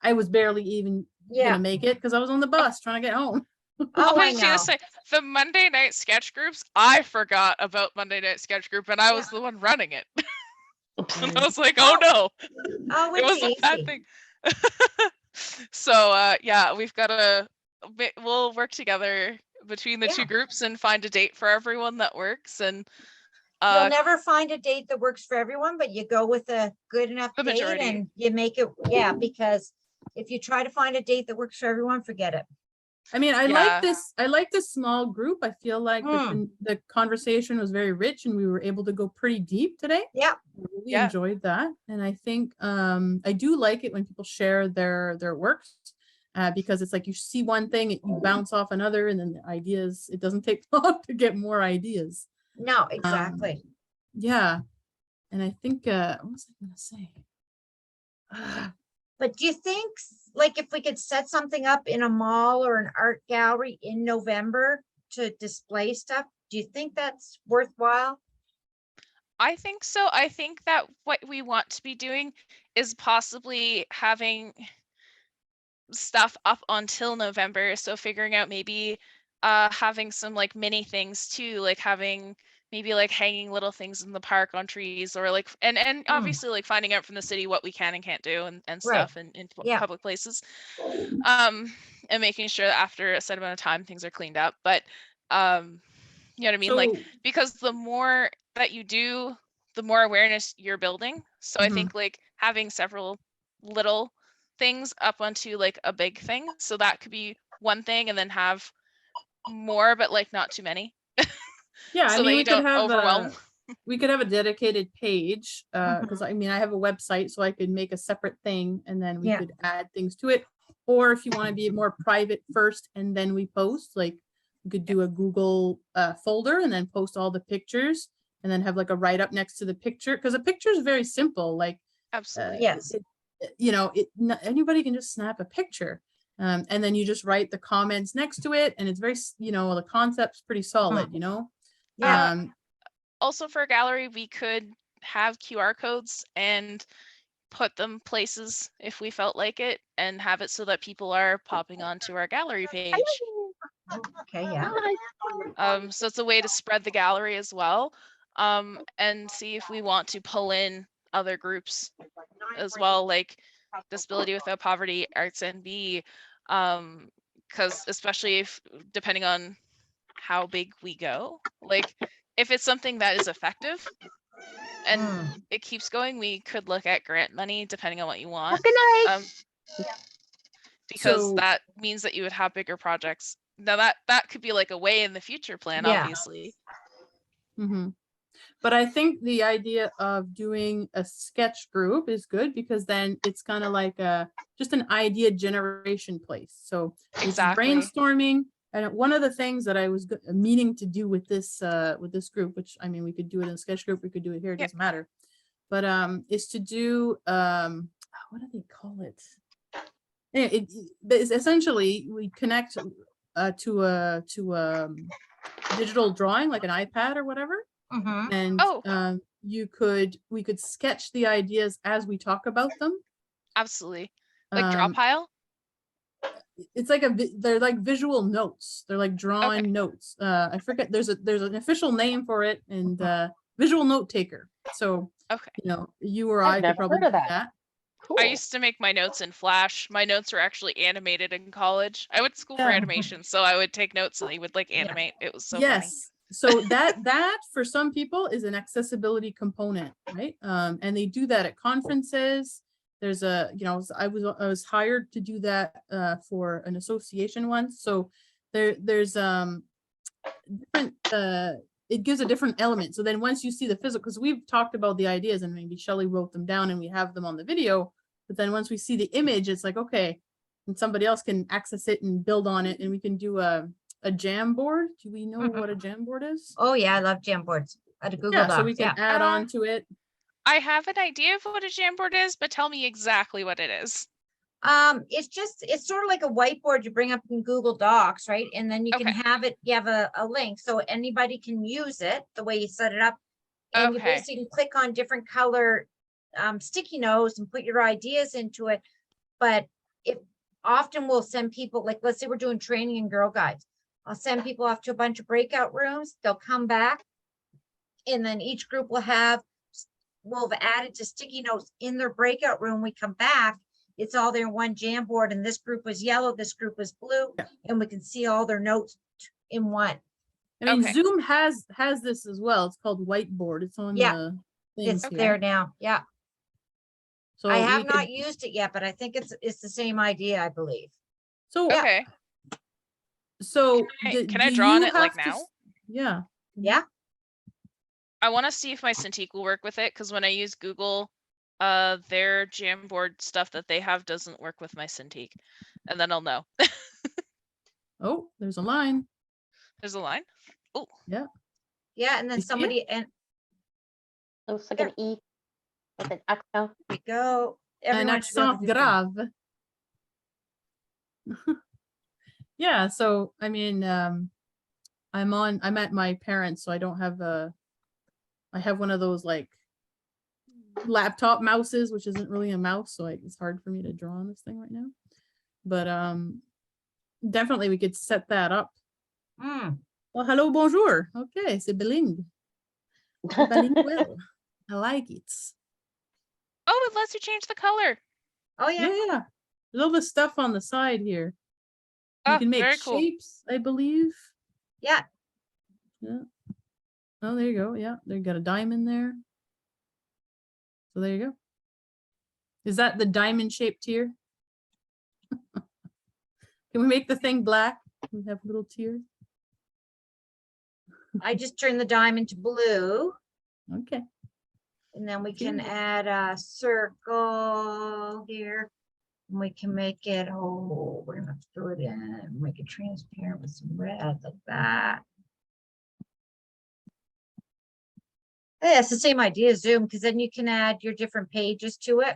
I was barely even yeah. gonna make it because I was on the bus trying to get home. Oh, I I was know. gonna say the Monday night sketch groups. I forgot about Monday night sketch group, and I Yeah. was the one running it. And I Mm. was like, oh no, Oh, it was it's a bad easy. thing. So yeah, we'll work together between the Yeah. two groups and find a date for everyone that works, and You'll never find a date that works for everyone, but you go with a good enough The date majority. and you make it, yeah, because if you try to find a date that works for everyone, forget it. I mean, I Yeah. like this small group. I feel like the conversation was very rich and we were able to go pretty deep today. Yeah. I really Yeah. enjoyed that. And I think I do like it when people share their works, because it's like you see one thing, you bounce off another, and then the ideas, it doesn't take long to get more ideas. No, exactly. Yeah. And I think what was I gonna say? But do you think, like, if we could set something up in a mall or an art gallery in November to display stuff, do you think that's worthwhile? I think so. I think that what we want to be doing is possibly having stuff up until November. So figuring out maybe having some like mini things too, like having maybe like hanging little things in the park on trees, or like and obviously like finding out from the city what we can and can't do and Right. stuff in Yeah. public places. And making sure that after a set amount of time things are cleaned up. But you know what I mean? Like, So because the more that you do, the more awareness you're building. So I Mhm. think like having several little things up onto like a big thing. So that could be one thing, and then have more, but like not too many. yeah, So I that mean, you we could don't have overwhelm. we could have a dedicated page, Mhm. because I mean, I have a website, so I could make a separate thing and then we Yeah. could add things to it. Or if you want to be more private first and then we post, like we could do a Google folder and then post all the pictures and then have like a write up next to the picture, because a picture is very simple. Like Absolutely. Yes. anybody can just snap a picture. And then you just write the comments next to it, and it's very, the concept's pretty solid, Yeah. Also for a gallery, we could have QR codes and put them places if we felt like it, and have it so that people are popping onto our gallery page. Okay, yeah. So it's a way to spread the gallery as well, and see if we want to pull in other groups as well, like Disability Without Poverty, Arts NB, because especially if depending on how big we go, like if it's something that is effective and it keeps going, we could look at grant money depending on what you want. Good night. Because So- that means that you would have bigger projects. Now that could be like a way in the future plan, Yeah. obviously. Mhm. But I think the idea of doing a sketch group is good, because then it's kind of like just an idea generation place. So it's Exactly. brainstorming. And one of the things that I was meaning to do with this group, which I mean, we could do it in a sketch group, we could do it here, it Yeah. doesn't matter. But is to do what do they call it? It's essentially we connect to a digital drawing, like an iPad or whatever. Mhm. And Oh. we could sketch the ideas as we talk about them. Absolutely. Like draw Um, pile? It's like they're like visual notes. They're like drawn Okay. notes. I forget, there's an official name for it, and visual note taker. So, Okay. you or I've I could never probably heard of do that. that. Cool. I used to make my notes in Flash. My notes were actually animated in college. I went to school for Yeah. animation, so I would take notes and they would like Yeah. animate. It was so funny. Yes. So that for some people is an accessibility component, right? And they do that at conferences. There's I was hired to do that for an association once. So there's different it gives a different element. So then once you see the physical, because we've talked about the ideas and maybe Shelley wrote them down and we have them on the video, but then once we see the image, it's like, okay, and somebody else can access it and build on it, and we can do a jam board. Do we know what a jam board is? Oh, yeah, I love jam boards. At a Google Yeah, Docs. so we can add on to it. I have an idea of what a Jamboard is, but tell me exactly what it is. It's sort of like a whiteboard you bring up in Google Docs, right? And then you can Okay. have it, you have a link, so anybody can use it the way you set it up. And you Okay. basically click on different color sticky notes and put your ideas into it. But if often we'll send people, like, let's say we're doing training in Girl Guides. I'll send people off to a bunch of breakout rooms. They'll come back. And then each group will have added to sticky notes in their breakout room. We come back, it's all there in one Jamboard, and this group was yellow, this group was blue, Yeah. and we can see all their notes in one. I mean, Okay. Zoom has this as well. It's called Whiteboard. It's on Yeah, the things It's here. there now. Yeah, So I we have not could- used it yet, but I think it's the same idea, I believe. So Yeah. Okay. so Can I do draw on you it, like, have to now? Yeah. Yeah, I want to see if my Cintiq will work with it, because when I use Google, their Jamboard stuff that they have doesn't work with my Cintiq, and then I'll know. Oh, there's a line. There's a line. Oh, Yeah. yeah, and then You see it? somebody, and Looks like There. an E with an accent. we go. An Everyone should be able to accent do that. grave. Yeah, so I mean, I'm at my parents, so I don't have I have one of those like laptop mouses, which isn't really a mouse, so it's hard for me to draw on this thing right now. But definitely we could set that up. Mm, Well, hello, bonjour. Okay, c'est bilingue. C'est bilingual. I like it. oh, it lets you change the color. Oh, yeah. Yeah. There's all the stuff on the side here. You Oh, can make very cool. shapes, I believe. Yeah. Yeah. Oh, there you go. Yeah, they got a diamond there. So there you go. Is that the diamond shaped tier? Can we make the thing black? We have little tiers. I just turned the diamond to blue, Okay. and then we Okay. can add a circle here. And we can make it, oh, we're gonna fill it in, make it transparent with some red like that. Yeah, it's the same idea as Zoom, because then you can add your different pages to it.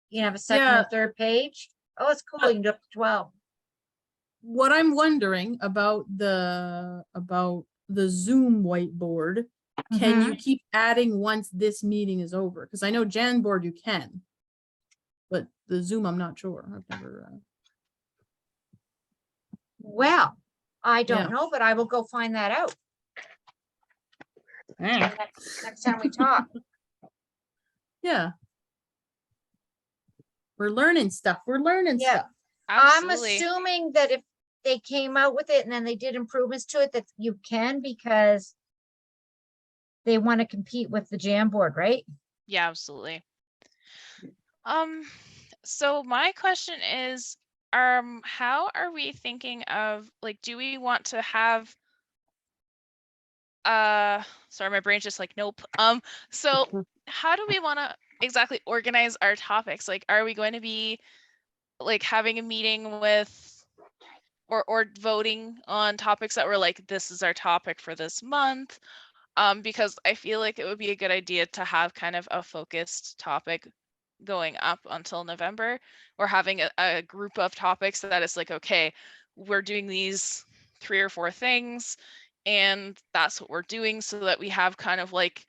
You can have a second Yeah. or third page. Oh, it's cool. You can do up to 12. What I'm wondering about the Zoom whiteboard, can you keep adding once this meeting is over? Because I know Jamboard you can, but the Zoom I'm not sure. I've never. Well, I don't Yeah. know, but I will go find that out next time we talk. Yeah. We're learning stuff. We're learning Yeah. stuff. I'm Absolutely. assuming that if they came out with it and then they did improvements to it, that you can, because they want to compete with the Jamboard, right? Yeah, absolutely. So my question is, how are we thinking of, like, do we want to have sorry, my brain's just like, nope. So how do we want to exactly organize our topics? Like, are we going to be like having a meeting with or voting on topics that were like, this is our topic for this month? Because I feel like it would be a good idea to have kind of a focused topic going up until November, or having a group of topics that is like, okay, we're doing these 3 or 4 things, and that's what we're doing, so that we have kind of like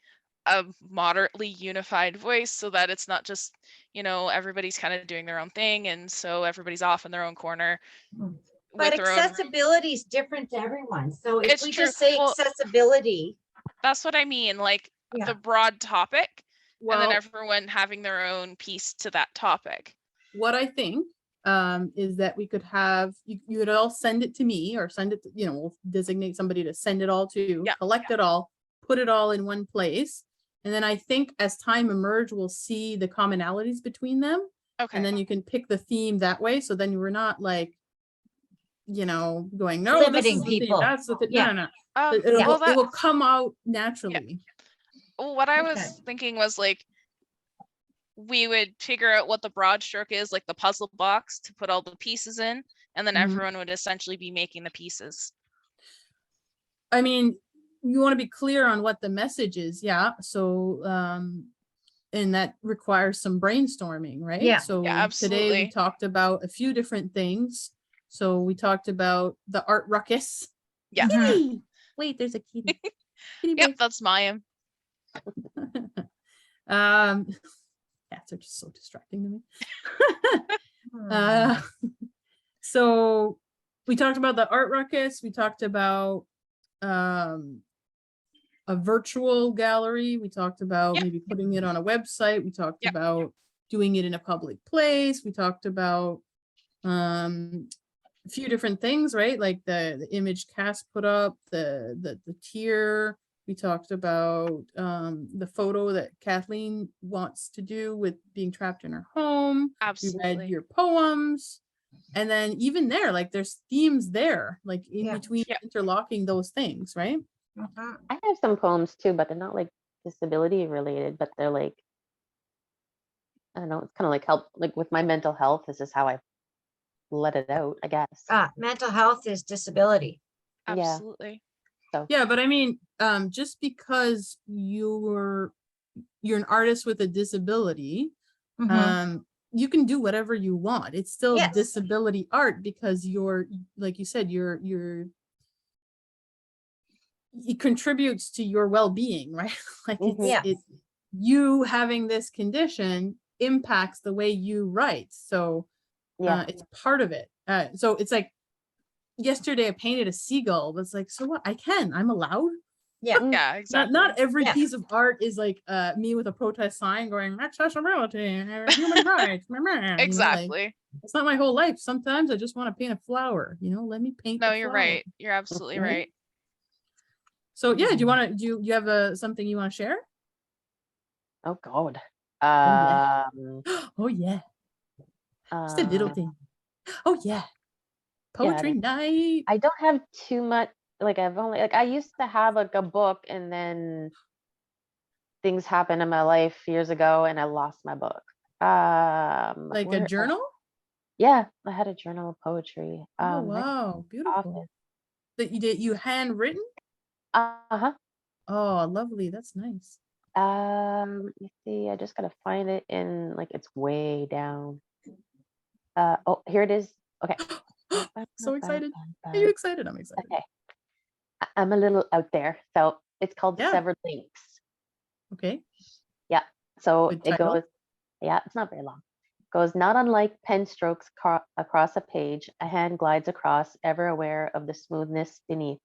a moderately unified voice, so that it's not just, everybody's kind of doing their own thing, and so everybody's off in their own corner But with their own. accessibility is different to everyone. So if It's we true. just say Well, accessibility, that's what I mean, like Yeah. the broad topic, and then Well, everyone having their own piece to that topic. what I think is that we could have, you could all send it to me, or send it to, we'll designate somebody to send it all to, Yeah, collect it all, put it all in one place. And then I think as time emerge, we'll see the commonalities between them. Okay. And then you can pick the theme that way. So then we're not like, going, no, this Limiting is the theme, people. that's the thing. Yeah. No. Well, It will come out naturally. what I was Okay. thinking was like, we would figure out what the broad stroke is, like the puzzle box to put all the pieces in, and then Mhm. everyone would essentially be making the pieces. I mean, you want to be clear on what the message is. Yeah. So and that requires some brainstorming, right? Yeah. So Yeah, today we absolutely. talked about a few different things. So we talked about the art ruckus. Yeah. Mhm. Kitty! Wait, there's a kitty. Kitty Yep, boy. that's Mayim. Cats are just so distracting to me. Uh, so we talked about the art ruckus. We talked about a virtual gallery. We talked about Yep. maybe putting it on a website. We talked Yep. about doing it in a public place. We talked about a few different things, right? Like the image Cass put up, the tier. We talked about the photo that Kathleen wants to do with being trapped in her home. We read Absolutely. your poems. And then even there, like there's themes there, like in Yeah. between Yeah. interlocking those things, right? Mhm. I have some poems too, but they're not like disability related, but they're like, I don't know, it's kind of like help, like with my mental health, this is how I let it out, I guess. Mental health is disability. Yeah. Absolutely. Yeah, but I mean, just because you're an artist with a disability, Mhm. you can do whatever you want. It's still Yes. disability art because you're, like you said, it contributes to your well-being, right? Like Mhm. Yeah. you having this condition impacts the way you write. So Yeah. it's part of it. So it's like yesterday I painted a seagull, but it's like, so what? I'm allowed. Yeah. Mm. Yeah, exactly. Not every Yeah. piece of art is like me with a protest sign going accessibility and human rights. You know, like, Exactly. it's not my whole life. Sometimes I just want to paint a flower. Let me paint. No, the you're flower. right. You're absolutely Right? right. So yeah, do you want to do you have something you want to share? Oh God. yeah. Um, Oh yeah, just a little uh, thing. Oh yeah, Yeah, poetry night. I don't have too much, like I've only, like I used to have like a book and then things happened in my life years ago and I lost my book. Like a journal. Yeah, I had a journal of poetry. Oh Right wow, beautiful. office. That you handwritten. Uh-huh. Oh, lovely. That's nice. Let me see. I just gotta find it in, like, it's way down. Oh, here it is. Okay. So excited. Are you excited? I'm excited. Okay. I'm a little out there. So it's called Yeah. Severed Links. Okay. Yeah. So Good it title. goes, yeah, it's not very long. Goes, not unlike pen strokes across a page, a hand glides across, ever aware of the smoothness beneath.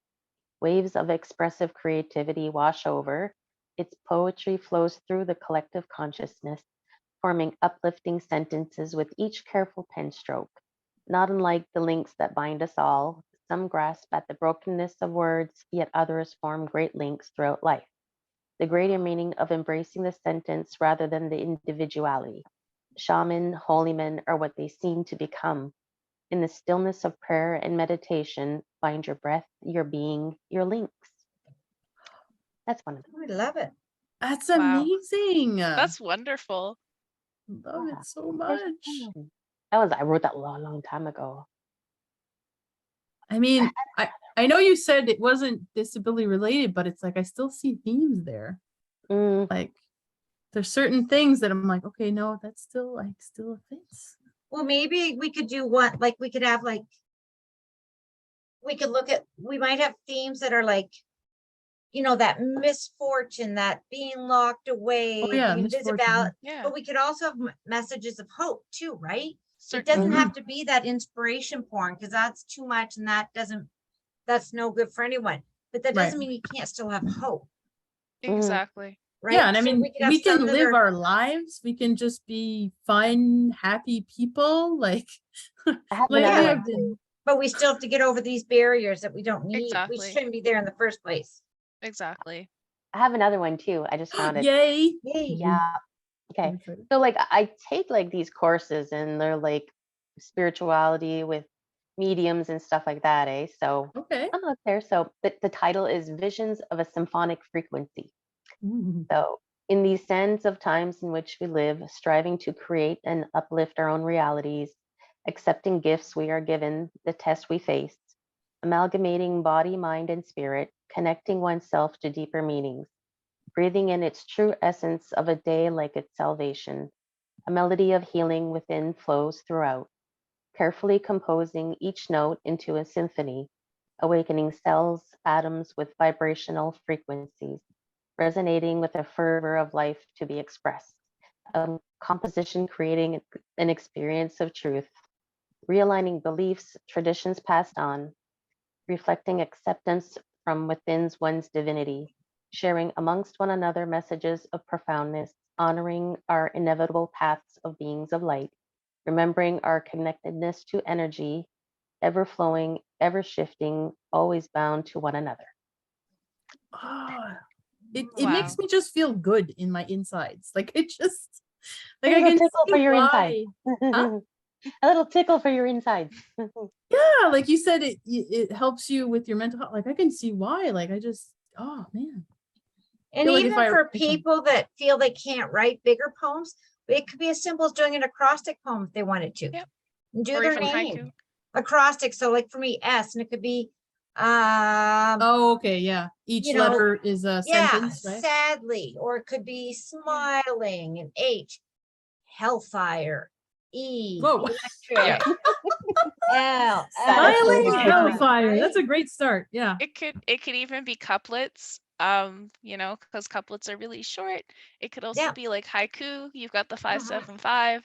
Waves of expressive creativity wash over. Its poetry flows through the collective consciousness, forming uplifting sentences with each careful pen stroke. Not unlike the links that bind us all, some grasp at the brokenness of words, yet others form great links throughout life. The greater meaning of embracing the sentence rather than the individuality. Shaman, holy men are what they seem to become. In the stillness of prayer and meditation, find your breath, your being, your links. That's one of them. I love it. That's Wow. amazing. That's wonderful. Love Yeah. it so There's much. one. I wrote that a long, long time ago. I mean, I know you said it wasn't disability related, but it's like I still see themes there. Mm, Like there's certain things that I'm like, okay, no, that's still fits. Well, maybe we could do one, like we could have like, we could look at, we might have themes that are like, that misfortune, that being locked away, Oh yeah, the misfortune. invisibility, Yeah. but we could also have messages of hope too, right? It Certainly. doesn't Mhm. have to be that inspiration porn because that's too much and that's no good for anyone. But that Right. doesn't mean you can't still have hope, Exactly. right? Yeah, and I So mean, could have we can some that live are- our lives. We can just be fun, happy people. Like, I have lately another Yeah. I've one. been. but we still have to get over these barriers that we don't need. We Exactly. shouldn't be there in the first place. Exactly. I have another one too. I just found it. Yay! Yay. Yeah. I'm Okay. excited. So like I take like these courses and they're like spirituality with mediums and stuff like that, eh? So Okay. I'm out there. So the title is Visions of a Symphonic Frequency. Ooh. So in these sands of times in which we live, striving to create and uplift our own realities, accepting gifts we are given, the tests we face, amalgamating body, mind, and spirit, connecting oneself to deeper meanings. breathing in its true essence of a day like its salvation. A melody of healing within flows throughout, carefully composing each note into a symphony, awakening cells, atoms with vibrational frequencies, resonating with a fervor of life to be expressed. A composition creating an experience of truth, realigning beliefs, traditions passed on, reflecting acceptance from within's one's divinity, sharing amongst one another messages of profoundness, honoring our inevitable paths of beings of light, remembering our connectedness to energy, ever flowing, ever shifting, always bound to one another. It Wow. makes me just feel good in my insides. Like it just like A I little can tickle see for your why. insides. A little tickle for your insides. Yeah, like you said, it helps you with your mental health. Like I can see why. Like I just, oh man. And feel like if even I- for if I- people that feel they can't write bigger poems, it could be as simple as doing an acrostic poem if they wanted to. Yep. And do Or their even name. haiku. Acrostic. So like for me, S, and it could be Oh, okay, yeah. Each you know, letter is a yeah, sentence, right? sadly, or it could be smiling, and H, hellfire, E, Whoa. electric, L, Smiling Satisfaction. hellfire. right? That's a great start. Yeah. It could even be couplets, you know, because couplets are really short. It could also Yeah. be like haiku. You've got the Mhm. 575.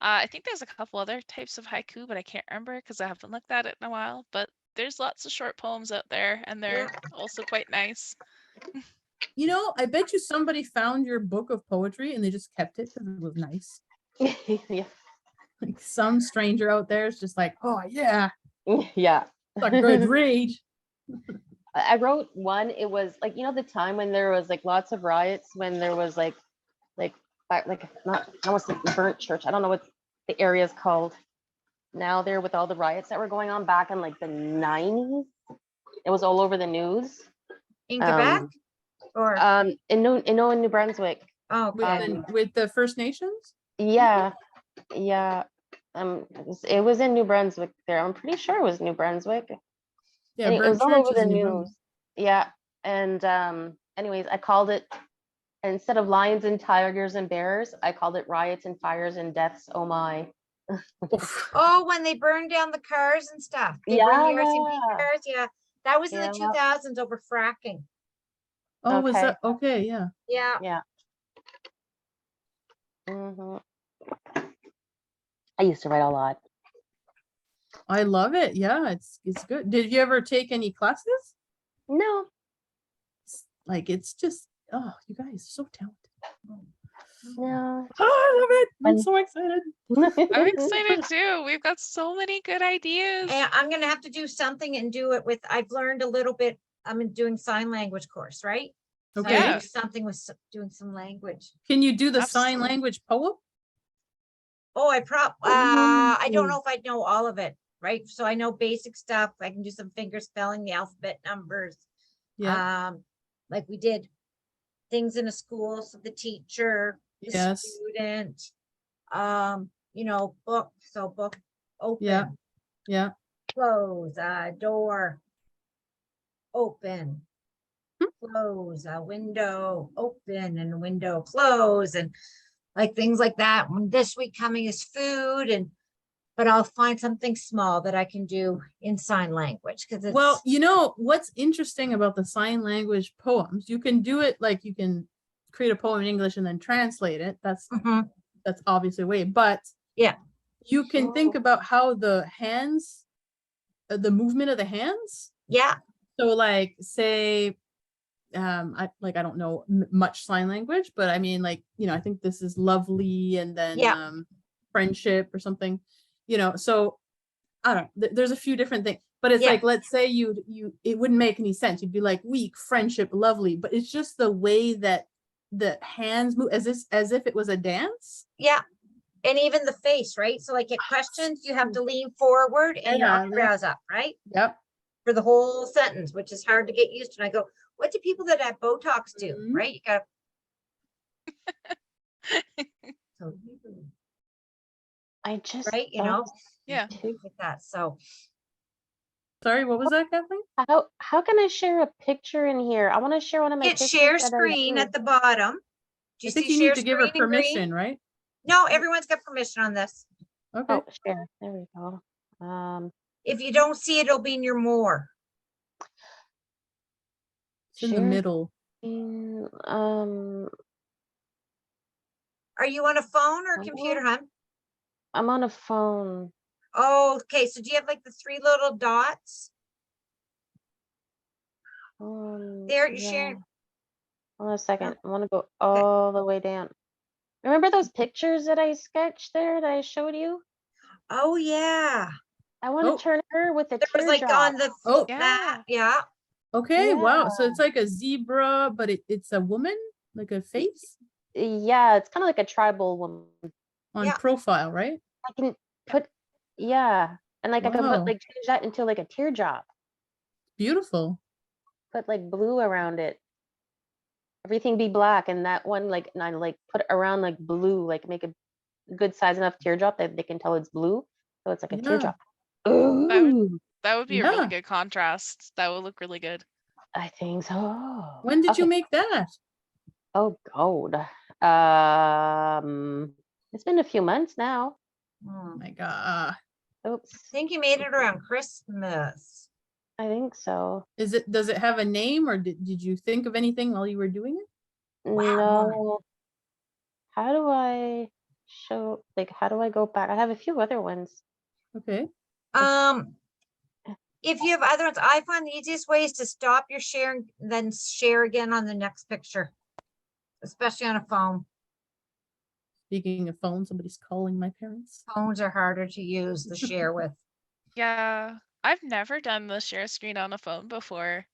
I think there's a couple other types of haiku, but I can't remember because I haven't looked at it in a while. But there's lots of short poems out there, and they're also quite nice. You know, I bet you somebody found your book of poetry and they just kept it because it was nice. Yeah. Like some stranger out there is just like, oh yeah, Yeah. it's a good read. I wrote one. It was like, you know, the time when there was like lots of riots, when there was like not almost like the burnt church. I don't know what the area is called now there with all the riots that were going on back in like the 90s. It was all over the news. In Quebec or In New Brunswick. oh, With, okay. with the First Nations? Yeah. It was in New Brunswick there. I'm pretty sure it was New Brunswick. Yeah, It was burnt all over churches the in New news. Brunswick. Yeah. And anyways, I called it, instead of lions and tigers and bears, I called it riots and fires and deaths. Oh my. Oh, when they burned down the cars and stuff. They burned the RCMP cars. Yeah. That was in the Yeah. 2000s over fracking. Oh, was Okay. that okay? Yeah. Yeah. Yeah. Mhm. I used to write a lot. I love it. Yeah, it's good. Did you ever take any classes? No. Like it's just, oh, you guys are so talented. No. Oh, I love it. I'm And- so excited. I'm excited too. We've got so many good ideas. And I'm gonna have to do something and do it with, I've learned a little bit, I'm doing sign language course, right? So I'm gonna Okay. Yeah. do something with doing some language. Can you do the sign Absolutely. language poem? Oh, I don't Ooh. know if I know all of it, right? So I know basic stuff. I can do some finger spelling, the alphabet numbers. Yeah. Like we did things in a school, so the teacher, the Yes. student, you know, book, so book open, Yeah. Yeah. close, door, open, Hmm. close, window, open, and window close, and like things like that. When this week coming is food, but I'll find something small that I can do in sign language because it's Well, you know what's interesting about the sign language poems? You can do it like you can create a poem in English and then translate it. That's Mhm. obviously a way, but Yeah. you can think about how the hands, the movement of the hands. Yeah. So like say, I don't know much sign language, but I mean like, you know, I think this is lovely and then Yeah. friendship or something, you know, so I don't know, there's a few different things, but it's Yeah. like, let's say you it wouldn't make any sense. You'd be like weak, friendship, lovely, but it's just the way that the hands move as if it was a dance. Yeah. And even the face, right? So like at questions, you have to lean forward and your Yeah, eyebrows up, right? Yep. For the whole sentence, which is hard to get used to. And I go, what do people that have Botox do? Mhm. Right? You got I just right, you don't know, Yeah. things like that. So Sorry, what was that, Kathleen? How can I share a picture in here? I want to share one of my Hit pictures. share that I screen do. at the bottom. Do I you think see you need share to give her screen in green? permission, right? No, everyone's got permission on this. Okay. Oh, share. There we go. If you don't see it, it'll be in your more. It's in the share middle. screen, Are you on a phone or a Oh. computer, hon? I'm on a phone. Oh, okay. So do you have like the 3 little dots? There, you're Yeah. sharing. Hold on a second. I want to go all the way down. Remember those pictures that I sketched there that I showed you? Oh, yeah. I want Oh. to turn her with a There was like teardrop. on the Oh. that, yeah. Okay, wow. So it's like a zebra, but it's a woman, like a face Yeah, it's kind of like a tribal woman. on Yeah. profile, right? I can put, yeah, and like I can Wow. put like change that into like a teardrop. Beautiful. Put like blue around it. Everything be black, and that one like, and I like put it around like blue, like make a good size enough teardrop that they can tell it's blue. So it's like a Yeah. teardrop. That Ooh, That would be a really Yeah. good contrast. That would look really good. I think so. When did you Okay. make that? Oh God. It's been a few months now. Oh my God. Oops. I think you made it around Christmas. I think so. Does it have a name, or did you think of anything while you were doing it? Wow. No. How do I show, like, how do I go back? I have a few other ones. Okay. If you have other ones, I find the easiest way is to stop your sharing, then share again on the next picture, especially on a phone. Speaking of phone, somebody's calling my parents. Phones are harder to use to share with. Yeah. I've never done the share screen on a phone before.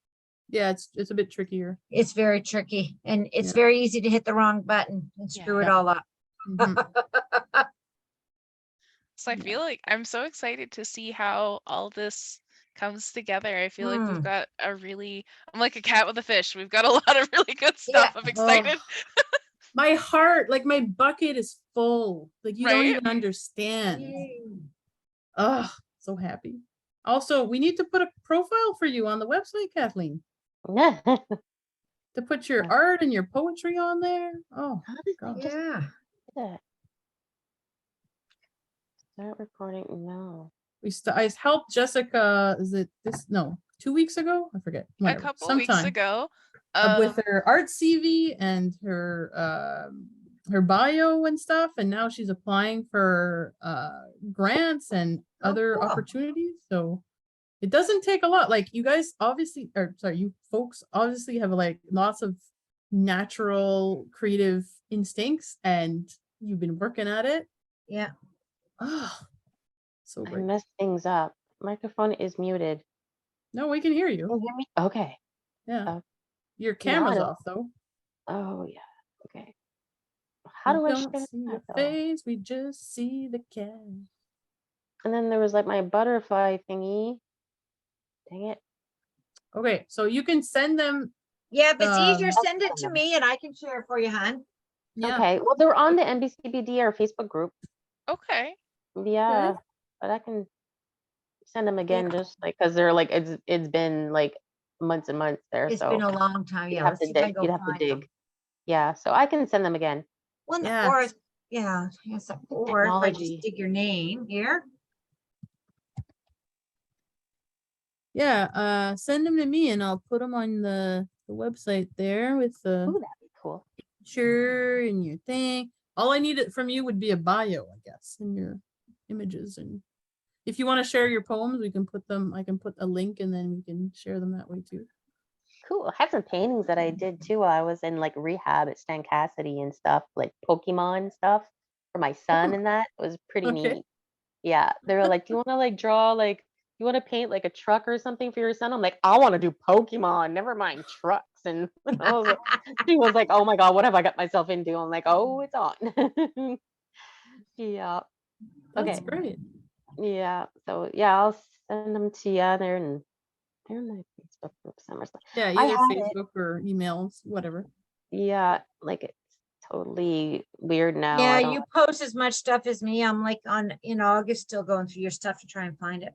Yeah, it's a bit trickier. It's very tricky and it's Yeah. very easy to hit the wrong button and screw it Yeah. all up. Mhm. So I Yeah. feel like I'm so excited to see how all this comes together. I feel like we've got I'm like a cat with a fish. We've got a lot of really good stuff. I'm excited. My heart, like my bucket is full. Like you don't Right? even understand. Oh, so happy. Also, we need to put a profile for you on the website, Kathleen, to put your art and your poetry on there. Oh, How did I God. just Yeah. do that? Start recording? No. I helped Jessica, is it this? No, 2 weeks ago? I forget. A Whatever. couple weeks Sometime. ago. With her art CV and her bio and stuff, and now she's applying for grants and other cool. opportunities. So it doesn't take a lot. Like you guys obviously, or sorry, you folks obviously have like lots of natural creative instincts, and you've been working at it. Yeah. Oh, so I great. messed things up. Microphone is muted. No, we can hear you. Can you hear me? Okay. Yeah. Oh. Your Now I camera's don't- off though. Oh yeah. Okay. How do We I don't share see that, your though? face, we just see the cat. And then there was like my butterfly thingy. Dang it. Okay, so you can send them. Yeah, if it's easier, Um, send it to me and I can share it for you, hon. Yeah. Okay. Well, they're on the NBCBD or Facebook group. Okay. Yeah. But I can send them again just like because they're like it's been like months and months there. It's so been a long time. you'd Yeah, have let's to see if I dig. can You'd go have to find them. dig. Yeah. So I can send them again. Well, Yeah. or yeah, yes, or if I just Technology. dig your name here. Yeah, send them to me and I'll put them on the website there with the Ooh, that'd be cool. picture and your thing. All I needed from you would be a bio, I guess, and your images. And if you want to share your poems, we can put them, I can put a link and then we can share them that way too. Cool. I have some paintings that I did too while I was in like rehab at Stan Cassidy and stuff, like Pokemon stuff for my son, and that was pretty Okay. neat. Yeah. They were like, do you want to like draw like you want to paint like a truck or something for your son? I'm like, I want to do Pokemon, never mind trucks. And I was like, she was like, oh my God, what have I got myself into? I'm like, oh, it's on. Yeah. That's Okay. great. Yeah. So yeah, I'll send them to you there, and they're in my Facebook group somewhere. Yeah, I either had it. Facebook or emails, whatever. Yeah, like it's totally weird now. Yeah, I don't. you post as much stuff as me. I'm like in August still going through your stuff to try and find it.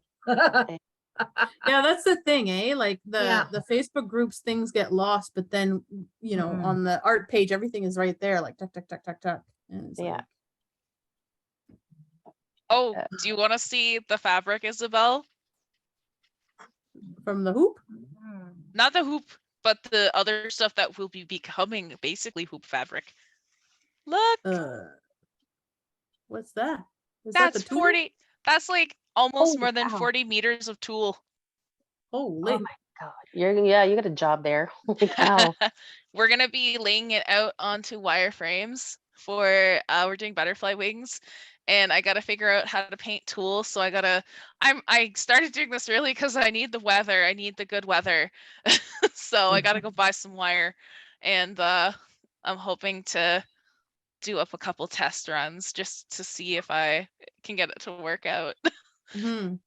Yeah, that's the thing, eh? Like Yeah. the Facebook groups, things get lost, but then you know, Mhm. on the art page, everything is right there, like tuck, tuck, tuck, tuck, tuck. And it's Yeah. like, Oh, Yeah. do you want to see the fabric, Isabel? from the hoop. Mhm. Not the hoop, but the other stuff that will be becoming basically hoop fabric. Look, What's that? Is that that's the tool? 40. That's like almost Oh, more than wow. 40 meters of tool. Holy. Oh my God. You got a job there. Holy cow. We're gonna be laying it out onto wireframes for we're doing butterfly wings, and I gotta figure out how to paint tools. So I started doing this really because I need the weather. I need the good weather. So I gotta go buy some wire, and I'm hoping to do up a couple test runs just to see if I can get it to work out. Mhm.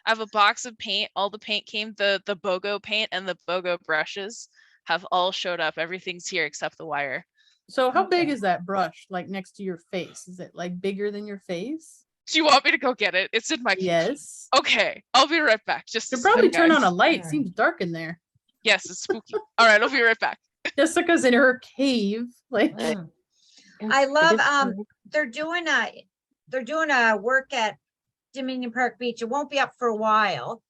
I have a box of paint. All the paint came, the BOGO paint and the BOGO brushes have all showed up. Everything's here except the wire. So how big Okay. is that brush? Like next to your face? Is it like bigger than your face? Do you want me to go get it? It's in my kitchen. Yes. Okay, I'll be right back. Just a Should probably second, turn on guys. a light. Alright. Seems dark in there. Yes, it's spooky. All right, I'll be right back. Jessica's in her cave. Like, Mm. It I is love, dark. they're doing a work at Dominion Park Beach. It won't be up for a while.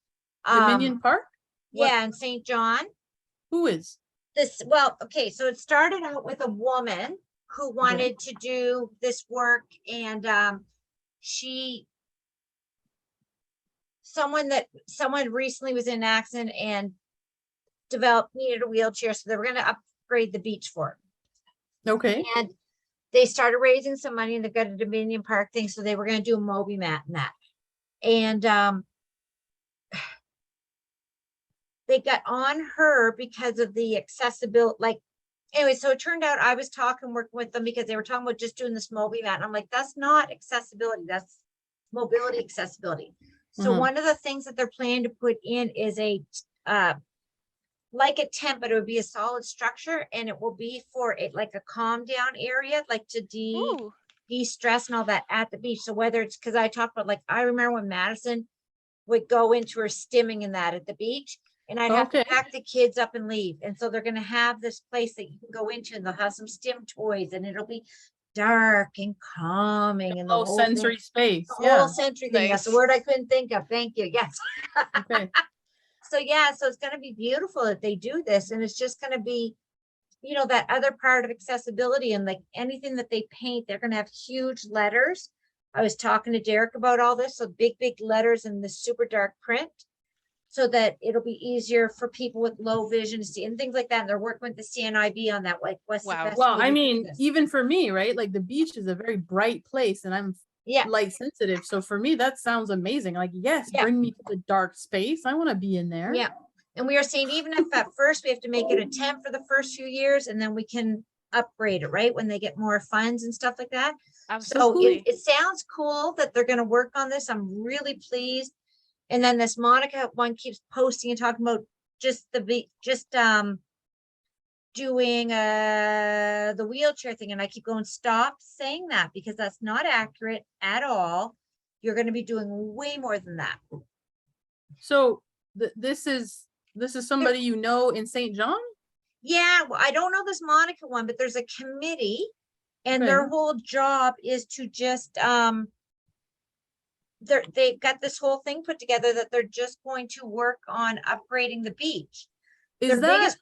Dominion Park? What- Yeah, in St. John. Who is? Well, okay, so it started out with a woman who wanted to do this work, and someone recently was in an accident and needed a wheelchair, so they were gonna upgrade the beach for Okay. it. And they started raising some money, and they've got a Dominion Park thing, so they were gonna do a Moby mat and that. And they got on her because of the accessibility, like, anyway, so it turned out I was working with them because they were talking about just doing this Moby mat. And I'm like, that's not accessibility, that's mobility accessibility. So Mhm. one of the things that they're planning to put in is like a tent, but it would be a solid structure, and it will be for it like a calm down area, like to Ooh, de-stress and all that at the beach. So whether it's, because I talked about, like, I remember when Madison would go into her stimming and that at the beach, and I'd have to Okay. pack the kids up and leave. And so they're gonna have this place that you can go into, and they'll have some stim toys, and it'll be dark and calming and the Oh, whole sensory thing. space. The Yeah. whole sensory thing. That's the Nice. word I couldn't think of. Thank you. Yes. Okay. So yeah, so it's gonna be beautiful that they do this, and it's just gonna be, that other part of accessibility, and like anything that they paint, they're gonna have huge letters. I was talking to Derek about all this, so big, big letters in the super dark print, so that it'll be easier for people with low vision to see and things like that. And they're working with the CNIB on that, like what's the Wow. best Well, way I to do mean, this. even for me, right? Like the beach is a very bright place and I'm Yeah, light sensitive. So for me, that sounds amazing. Like, yes, Yeah. bring me to the dark space. I want to be in there. yeah. And we are saying, even if at first we have to make it a tent for the first few years, and then we can upgrade it, right? When they get more funds and stuff like that. So Absolutely. it sounds cool that they're gonna work on this. I'm really pleased. And then this Monica one keeps posting and talking about just doing the wheelchair thing. And I keep going, stop saying that, because that's not accurate at all. You're gonna be doing way more than that. So this is somebody you know in St. John? Yeah, well, I don't know this Monica one, but there's a committee, and their Okay. whole job is to just they've got this whole thing put together that they're just going to work on upgrading the beach. Is Their biggest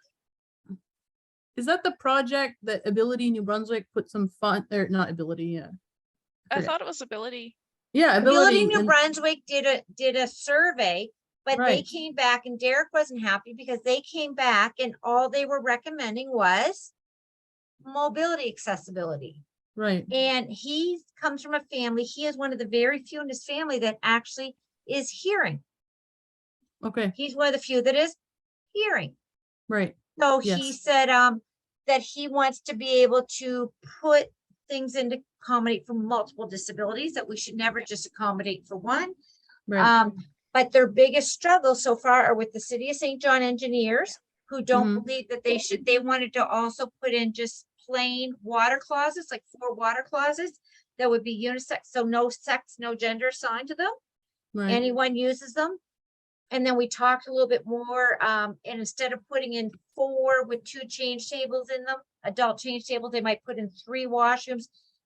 that the project that Ability New Brunswick put some fun or not Ability, yeah. I forget. thought it was ability. Yeah, Ability Ability. New and- Brunswick did a survey, but they Right. came back, and Derek wasn't happy because they came back and all they were recommending was mobility accessibility. Right. And he comes from a family, he is one of the very few in his family that actually is hearing. Okay. He's one of the few that is hearing. Right. So he Yes. said that he wants to be able to put things in to accommodate for multiple disabilities, that we should never just accommodate for one. Right. But their biggest struggle so far are with the City of St. John engineers, who don't Mhm. believe that they wanted to also put in just plain water closets, like 4 water closets that would be unisex, so no sex, no gender assigned to them. Right. Anyone uses them. And then we talked a little bit more, and instead of putting in 4 with 2 change tables in them, adult change tables, they might put in 3 washrooms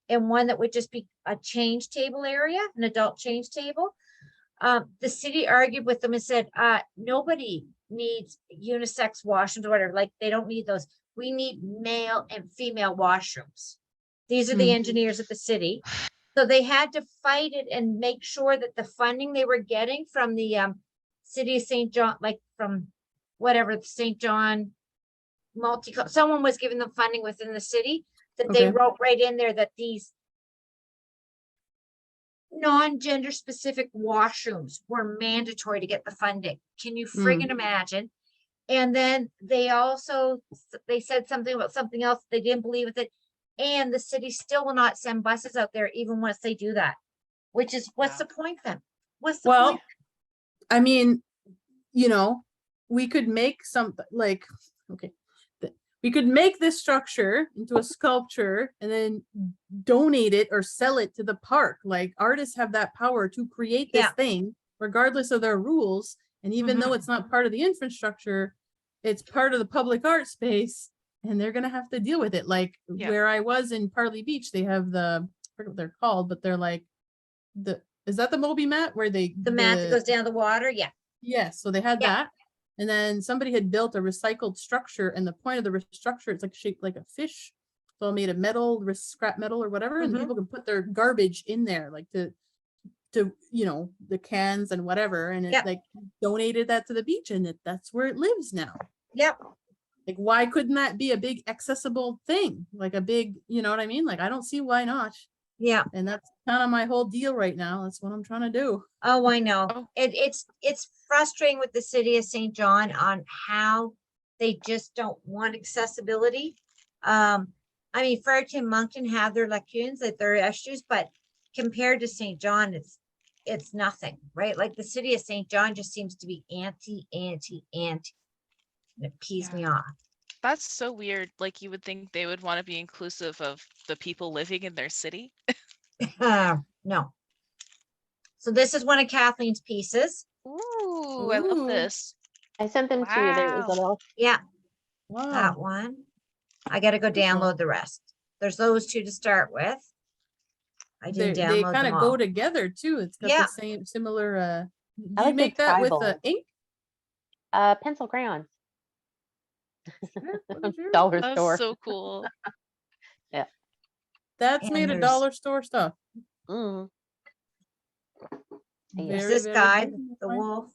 and one that would just be a change table area, an adult change table. The city argued with them and said, nobody needs unisex washrooms or whatever, like they don't need those. We need male and female washrooms. These are the Hmm. engineers at the city. So they had to fight it and make sure that the funding they were getting from the city of St. John, like from whatever, the St. John someone was giving them funding within the city, that they Okay. wrote right in there that these non-gender specific washrooms were mandatory to get the funding. Can you friggin' imagine? And then they also, they said something about something else. They didn't believe with it. And the city still will not send buses out there even once they do that, which is, what's the point then? What's the Well, point? I mean, you know, we could make something like, okay, we could make this structure into a sculpture and then donate it or sell it to the park. Like artists have that power to create this Yeah. thing regardless of their rules. And even though it's not part of the infrastructure, it's part of the public art space and they're going to have to deal with it. Like Yeah. where I was in Parley Beach, they have I forget what they're called, but they're like is that the Moby mat where they, The mat that goes down the water? Yeah. yes, so they had Yeah. that. And then somebody had built a recycled structure, and the point of the structure, it's like shaped like a fish. It's all made of metal, scrap metal or whatever, and Mhm. people can put their garbage in there, like to the cans and whatever, and it Yep. like donated that to the beach, and that's where it lives now. Yep. Like, why couldn't that be a big accessible thing? Like a big, you know what I mean? Like, I don't see why not. Yeah. And that's kind of my whole deal right now. That's what I'm trying to do. Oh, I know. Oh. It's frustrating with the city of St. John on how they just don't want accessibility. I mean, Fredericton, Moncton have their lacunes, like their issues, but compared to St. John, it's nothing, right? Like the city of St. John just seems to be anti. And it pees me off. That's so weird. Like you would think they would want to be inclusive of the people living in their city. No. So this is one of Kathleen's pieces. Ooh, I love Ooh. this. I sent them to you. There, Wow. Isabel. Yeah, Wow. that one. I gotta go Beautiful. download the rest. There's those 2 to start with. I They didn't they download kind them of go all. together too. It's got Yeah. the same similar I do you like the make that with tribal. ink? Pencil crayons. What is yours? Dollar That's store. so cool. That's And made of there's- dollar store stuff. Mm. Yeah. There's Very, this very guy, good. the wolf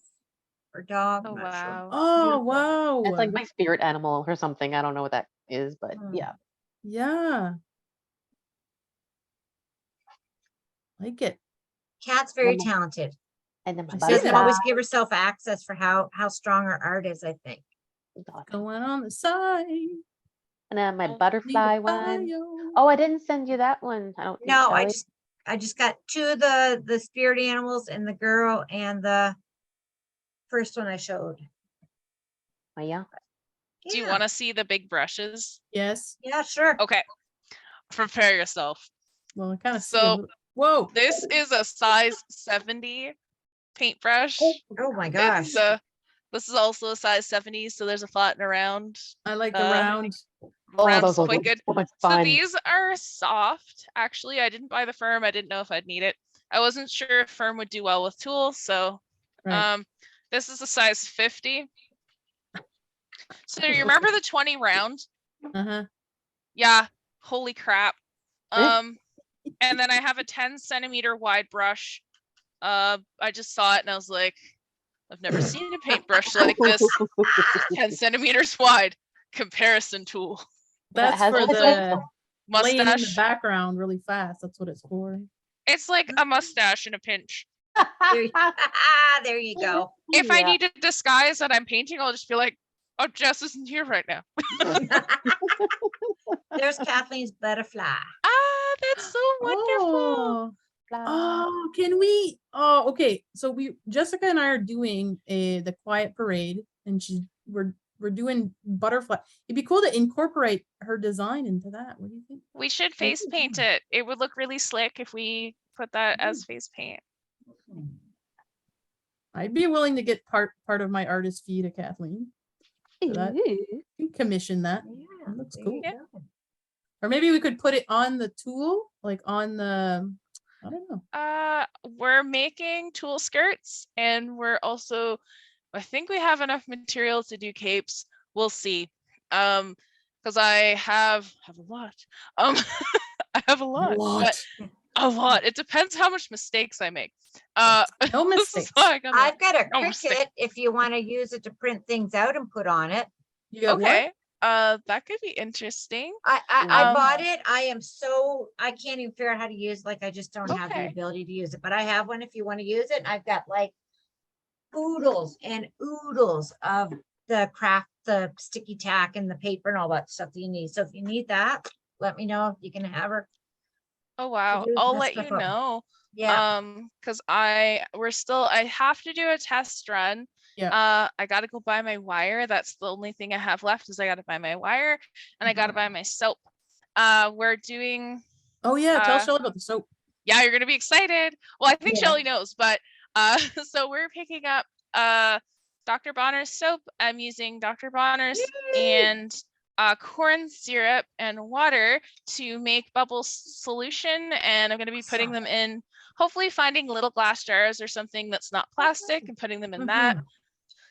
or dog. Oh I'm not sure. wow. Oh Beautiful. wow. That's like my spirit animal or something. I don't know what that is, but Mm. yeah. Yeah. Like it. Kat's very Um, talented. And then my I see She doesn't that. always butterfly. give herself access for how strong her art is, I think. Going on the side. And then my Oh, Need butterfly a one. bio. Oh, I didn't send you that one. I don't think. No, Shelley. I just got 2 of the spirit animals and the girl and the first one I showed. Oh, yeah. Do you Yeah. want to see the big brushes? Yes. Yeah, sure. Okay. Prepare yourself. Well, I kind of So- whoa. This is a size 70 paintbrush. Oh my gosh. This is also a size 70, so there's a flat and a round. I like the uh, round. Oh, Round's those look quite good. so much So fun. these are soft. Actually, I didn't buy the firm. I didn't know if I'd need it. I wasn't sure if firm would do well with tools. So Right. this is a size 50. So you remember the 20 round? Uh-huh. Yeah. Holy crap. Eh? And then I have a 10 centimeter wide brush. I just saw it and I was like, I've never seen a paintbrush like this. 10 centimeters wide comparison tool. That That's has for also the laying in the Mustache. background really fast. That's what it's for. It's like a mustache in a pinch. There you, there you go. If I Yeah. need to disguise that I'm painting, I'll just be like, oh, Jess isn't here right now. There's Kathleen's butterfly. Ah, that's so wonderful. Oh, can we? Oh, okay. So Jessica and I are doing the quiet parade, and we're doing butterfly. It'd be cool to incorporate her design into that. What do you think? We should face paint it. It would look really slick if we put that as face paint. I'd be willing to get part of my artist fee to Kathleen. So that Ooh. you can commission that. Yeah, That looks there cool. you go. Or maybe we could put it on the tool, like on the, I don't know. We're making tulle skirts, and we're also, I think we have enough material to do capes. We'll see. Because I have a lot. I have a lot, but a lot. It depends how much mistakes I make. No So mistakes. I gotta- I've got a No mistake. Cricut if you want to use it to print things out and put on it. You got what? okay. That could be interesting. I Um, bought it. I can't even figure out how to use, like, I just don't have the Okay. ability to use it, but I have one if you want to use it. And I've got like oodles and oodles of the sticky tack and the paper and all that stuff that you need. So if you need that, let me know. You can have her. Oh wow. do I'll the let stuff you up. know. Yeah. Because I have to do a test run. Yeah. I gotta go buy my wire. That's the only thing I have left is I gotta buy my wire and I gotta buy my soap. We're doing Oh yeah, tell uh, Shelley about the soap. yeah, you're gonna be excited. Well, I think Yeah. Shelly knows, but so we're picking up Dr. Bonner's soap. I'm using Dr. Bonner's and corn syrup and water to make bubble solution, and I'm gonna be putting them in, hopefully finding little glass jars or something that's not plastic and putting them in that, Mhm.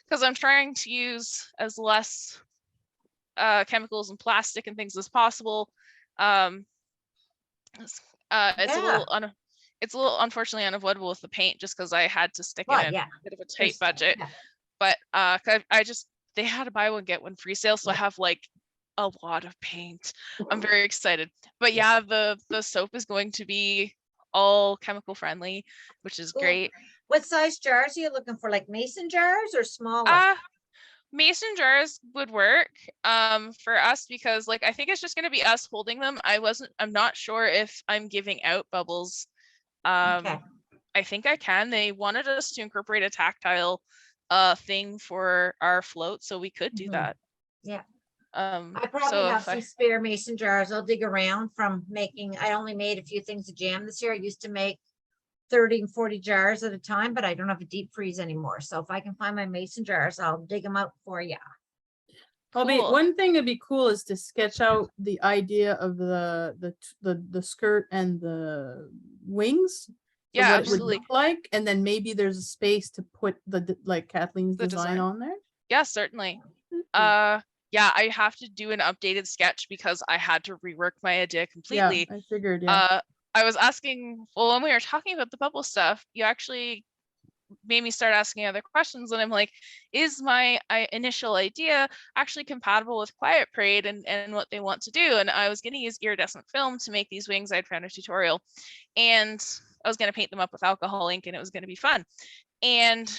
because I'm trying to use as less chemicals and plastic and things as possible. It's Yeah. a little unfortunately unavoidable with the paint, just because I had to stick Well, in a yeah. bit of a tight There's- budget. yeah. But 'cause I just, they had a buy one get one free sale, so I have like a lot of paint. I'm very excited. But yeah, the soap is going to be all chemical friendly, which is Cool. great. What size jars are you looking for? Like mason jars or smaller? Mason jars would work for us, because like I think it's just going to be us holding them. I'm not sure if I'm giving out bubbles. Okay. I think I can. They wanted us to incorporate a tactile thing for our float, so we could do Mhm. that. Yeah. I I probably have some spare mason jars. I'll dig around from making, I only made a few things of jam this year. I used to make 30 and 40 jars at a time, but I don't have a deep freeze anymore. So if I can find my mason jars, I'll dig them out for you. Cool. One thing that'd be cool is to sketch out the idea of the skirt and the wings. So Yeah, what it absolutely. would look like, and then maybe there's a space to put like Kathleen's The design design. on there. Yeah, certainly. Yeah, I have to do an updated sketch because I had to rework my idea completely. Yeah, I figured. Yeah. I was asking, well, when we were talking about the bubble stuff, you actually made me start asking other questions, and I'm like, is my initial idea actually compatible with Quiet Parade and what they want to do? And I was going to use iridescent film to make these wings. I'd found a tutorial, and I was going to paint them up with alcohol ink, and it was going to be fun. And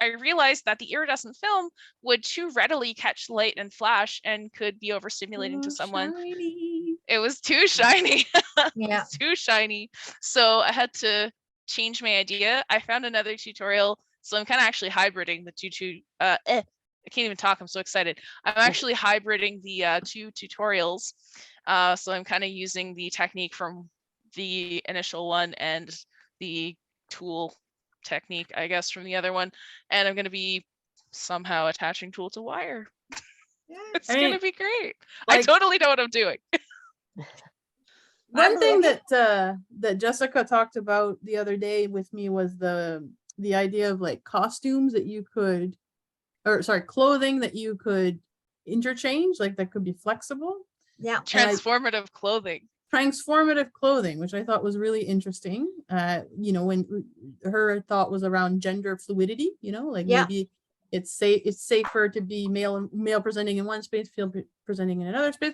I realized that the iridescent film would too readily catch light and flash and could be overstimulating to someone. Shiny. It was too shiny. Yeah. It's too shiny. So I had to change my idea. I found another tutorial. So I'm kind of actually hybriding the I can't even talk. I'm so excited. I'm actually hybriding the two tutorials. So I'm kind of using the technique from the initial one and the tool technique, I guess, from the other one. And I'm going to be somehow attaching tool to wire. It's I going mean, to be great. I like- totally know what I'm doing. One thing that Jessica talked about the other day with me was the idea of like costumes that you could, or sorry, clothing that you could interchange, like that could be flexible. Yeah. Transformative clothing. Transformative clothing, which I thought was really interesting. When her thought was around gender fluidity, like Yeah. maybe it's safer to be male presenting in one space, female presenting in another space.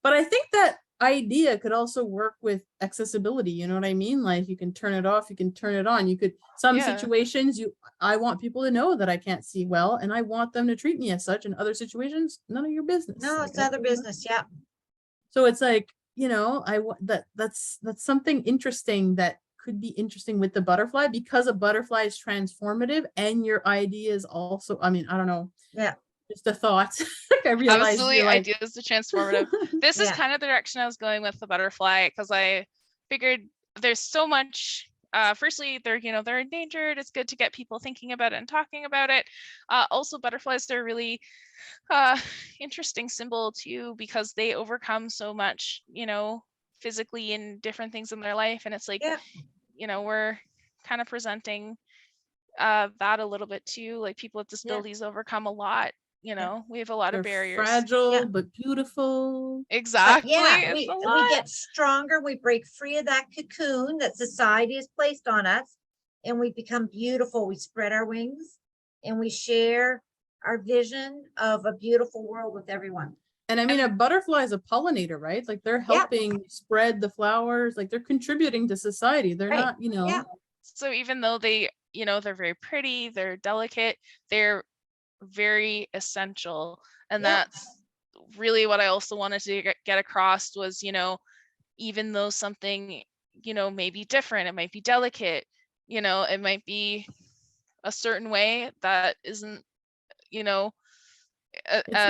But I think that idea could also work with accessibility. You know what I mean? Like you can turn it off, you can turn it on. You could, some Yeah. situations I want people to know that I can't see well, and I want them to treat me as such. In other situations, none of your business. No, Like, it's other business. Yeah. so it's like, that's something interesting that could be interesting with the butterfly, because a butterfly is transformative and your idea is also, I mean, I don't know. Yeah. Just a thought. I realized Absolutely, you're like, ideas to transformative. This is Yeah. kind of the direction I was going with the butterfly, because I figured there's so much firstly, they're endangered. It's good to get people thinking about it and talking about it. Also, butterflies, they're really interesting symbol too, because they overcome so much, physically in different things in their life. And it's like, Yeah. we're kind of presenting that a little bit too. Like people with disabilities overcome a lot. We have a lot They're of barriers. fragile Yeah. but beautiful. But Exactly. yeah, It's a we lot. get stronger, we break free of that cocoon that society has placed on us, and we become beautiful. We spread our wings and we share our vision of a beautiful world with everyone. And I mean, a butterfly is a pollinator, right? Like they're Yeah. helping spread the flowers, like they're contributing to society. They're Right. not, Yeah. So even though they, they're very pretty, they're delicate, they're very essential. And Yeah. that's really what I also wanted to get across was, even though something, may be different, it might be delicate, it might be a certain way that isn't, it's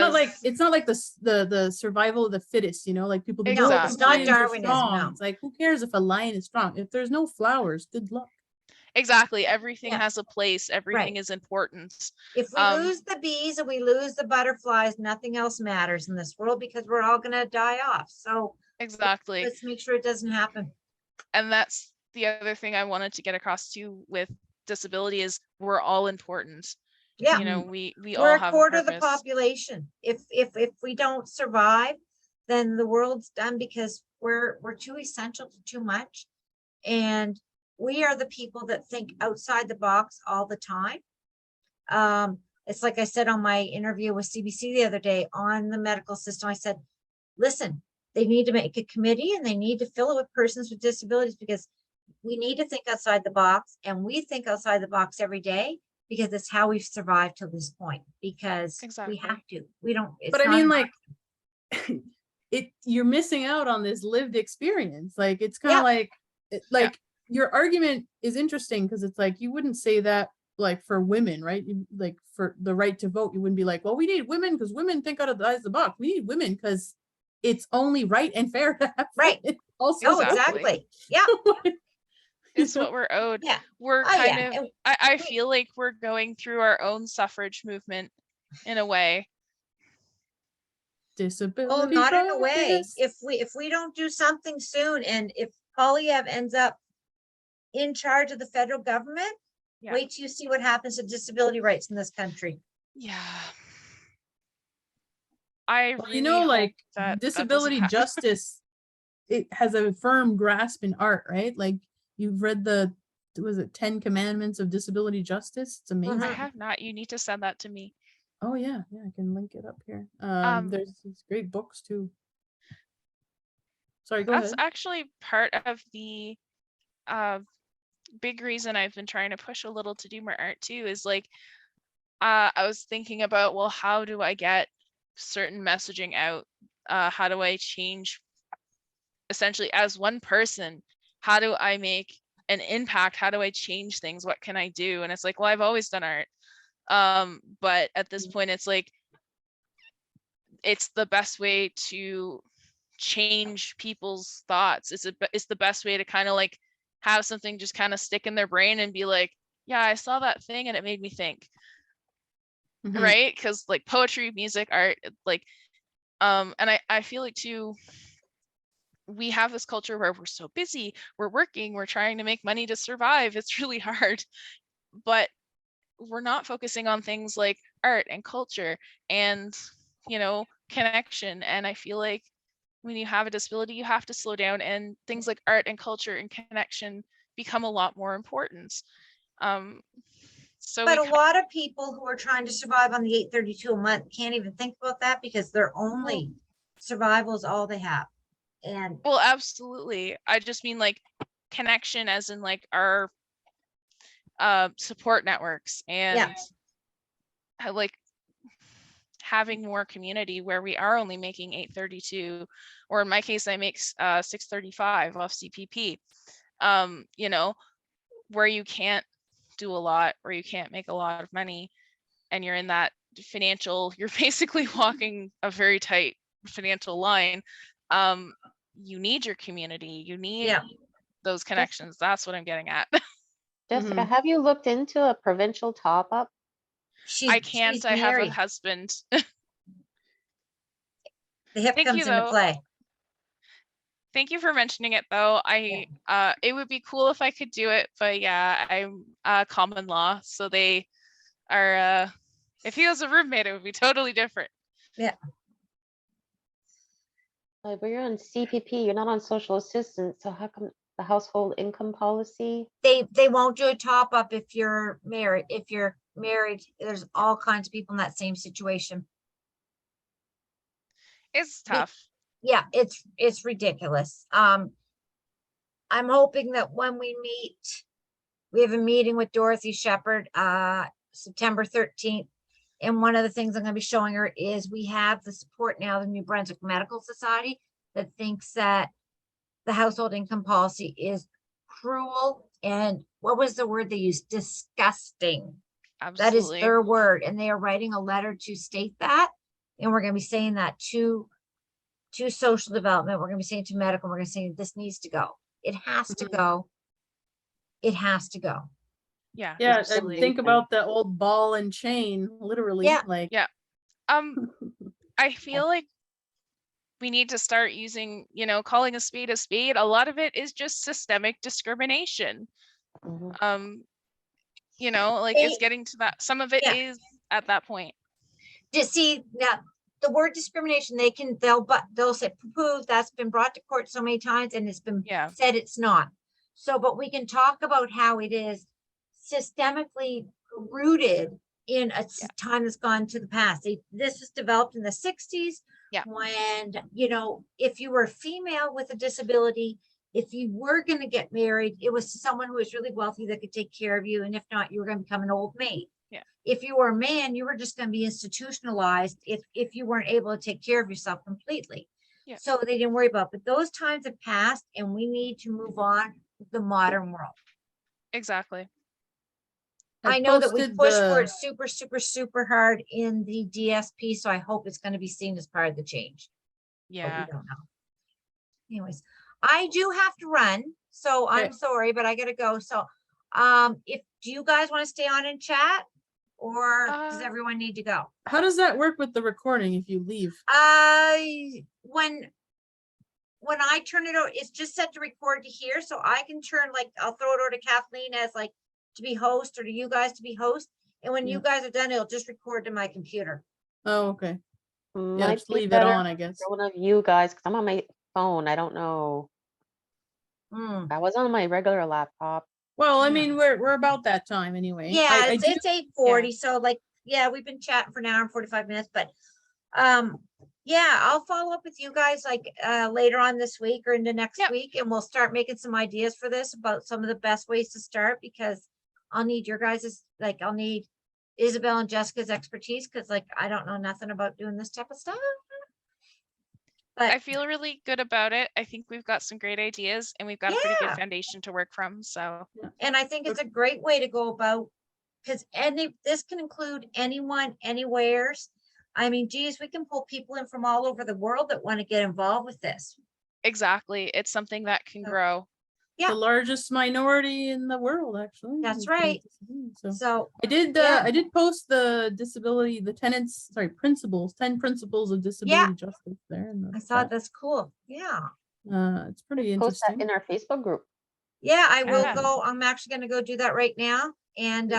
not like the survival of the fittest, like people do. No, Exactly. it's not lions are Darwinism, strong." no. It's like, who cares if a lion is strong? If there's no flowers, good luck. Exactly. Everything Yeah. has a place. Everything Right. is important. If we lose the bees and we lose the butterflies, nothing else matters in this world because we're all going to die off. So Exactly. let's make sure it doesn't happen. And that's the other thing I wanted to get across too with disability is we're all important. Yeah. We We're all a have quarter a of the purpose. population. If we don't survive, then the world's done because we're too essential to too much. And we are the people that think outside the box all the time. It's like I said on my interview with CBC the other day on the medical system. I said, listen, they need to make a committee and they need to fill it with persons with disabilities because we need to think outside the box, and we think outside the box every day because it's how we've survived to this point, because Exactly. we have to. We don't, it's But I not mean, an like, you're missing out on this lived experience. Like, it's kind of Yeah. like your argument is interesting because it's like you wouldn't say that like for women, right? Like for the right to vote, you wouldn't be like, well, we need women because women think outside the box. We need women because it's only right and fair to have Right. women also Oh, vote. exactly. Yeah. It's what we're owed. Yeah. We're Oh, kind yeah. of, I feel like we're going through our own suffrage movement in a way. Disability. Oh, not in a way. progress. If we don't do something soon, and if Polyev ends up in charge of the federal government, Yeah. wait till you see what happens to disability rights in this country. Yeah. I Well, really hope like that disability that doesn't happen. justice, it has a firm grasp in art, right? Like you've read was it 10 Commandments of Disability Justice? It's amazing. I have not. You need to send that to me. Oh yeah, I can link it up here. There's these great books too. Sorry, go That's ahead. actually part of the big reason I've been trying to push a little to do more art too, is like I was thinking about, well, how do I get certain messaging out? How do I change, essentially as one person, how do I make an impact? How do I change things? What can I do? And it's like, well, I've always done art. But at this point, it's like, it's the best way to change people's thoughts. It's the best way to kind of like have something just kind of stick in their brain and be like, yeah, I saw that thing and it made me think. Mhm. Right? Because like poetry, music, art, like and I feel like too, we have this culture where we're so busy, we're working, we're trying to make money to survive. It's really hard, but we're not focusing on things like art and culture and connection. And I feel like when you have a disability, you have to slow down, and things like art and culture and connection become a lot more important. So But a lot of people who are trying to survive on the 832 a month can't even think about that because their only survival is all they have. And well, absolutely. I just mean like connection as in like our support networks and like having more community where we are only making 832, or in my case, I make 635 off CPP. Where you can't do a lot, where you can't make a lot of money, and you're in that you're basically walking a very tight financial line. You need your community. You need those connections. That's what I'm getting at. Jessica, Mhm. have you looked into a provincial top up? I She's can't. I have a married. husband. The hip Thank comes you, into though. play. Thank you for mentioning it, though. It would be cool if I could do it, but yeah, I'm common law, so they are. If he was a roommate, it would be totally different. Like, but you're on CPP, you're not on social assistance, so how come the household income policy? They won't do a top up if you're married. If you're married, there's all kinds of people in that same situation. It's Be- tough. Yeah, it's ridiculous. I'm hoping that when we meet, we have a meeting with Dorothy Shepherd, September 13th. And one of the things I'm gonna be showing her is we have the support now, the New Brunswick Medical Society, that thinks that the household income policy is cruel and what was the word they used? Disgusting. That is Absolutely. their word, and they are writing a letter to state that. And we're gonna be saying that to social development, we're gonna be saying to medical, we're gonna say this needs to go. It has to Mhm. go. It has to go. Yeah. Yeah, and Absolutely. think about the old ball and chain, literally. Yeah. Like, Yeah. I feel like we need to start using, calling a spade a spade. A lot of it is just systemic discrimination. Mhm. Like it's getting to that. Some of it Yeah. is at that point. Just see now, the word discrimination, they'll say, poo, that's been brought to court so many times and it's been Yeah. said it's not. So, but we can talk about how it is systemically rooted in a time that's gone to the past. This was developed in the 60s. Yeah. When, if you were a female with a disability, if you were going to get married, it was to someone who was really wealthy that could take care of you. And if not, you were going to become an old maid. Yeah. If you were a man, you were just going to be institutionalized if you weren't able to take care of yourself completely. Yeah. So they didn't worry about, but those times have passed and we need to move on with the modern world. Exactly. I know that we posted push for the- it super, super, super hard in the DSP, so I hope it's going to be seen as part of the change. But we Yeah. don't know. Anyways, I do have to run, so I'm Okay. sorry, but I gotta go. So, do you guys want to stay on and chat, or does everyone need to go? How does that work with the recording if you leave? When I turn it over, it's just set to record to here, so I can turn, like, I'll throw it over to Kathleen as like to be host, or to you guys to be host. And when you guys are done, it'll just record to my computer. Oh, okay. Yeah, Might just be leave it better on, I guess. for one of you guys, because I'm on my phone. I don't know. I was on my regular laptop. Well, I Yeah. mean, we're about that time anyway. Yeah, I it's, do, it's 8:40, so like, yeah, we've been chatting for an hour and 45 minutes, but yeah, I'll follow up with you guys like later on this week or into next Yep. week, and we'll start making some ideas for this about some of the best ways to start, because I'll need your guys's, like, I'll need Isabel and Jessica's expertise, because like I don't know nothing about doing this type of stuff. I But feel really good about it. I think we've got some great ideas and we've got a pretty good Yeah. foundation to work from. So and I think it's a great way to go about, because this can include anyone, anywheres. I mean, geez, we can pull people in from all over the world that want to get involved with this. exactly. It's something that can So- grow. Yeah. the largest minority in the world, actually. That's is right. disability, So So I did yeah. I did post the disability, the principles, 10 principles of disability justice there. In the I thought chat. that's cool. Yeah. It's pretty Post that interesting. in our Facebook group. Yeah, I will Yeah. go. I'm actually gonna go do that right now. And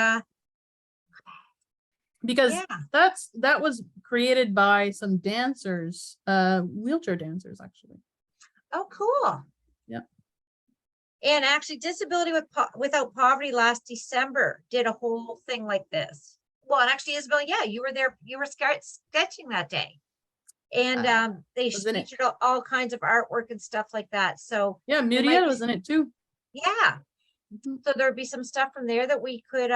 Because yeah, that was created by some dancers, wheelchair dancers, actually. oh, cool. Yeah. And actually, Disability Without Poverty last December did a whole thing like this. Well, and actually, Isabel, yeah, you were there. You were sketching that day. And they was in it. featured all kinds of artwork and stuff like that. So Yeah, might Muriel be was in it too. yeah. Mhm. So there'd be some stuff from there that we could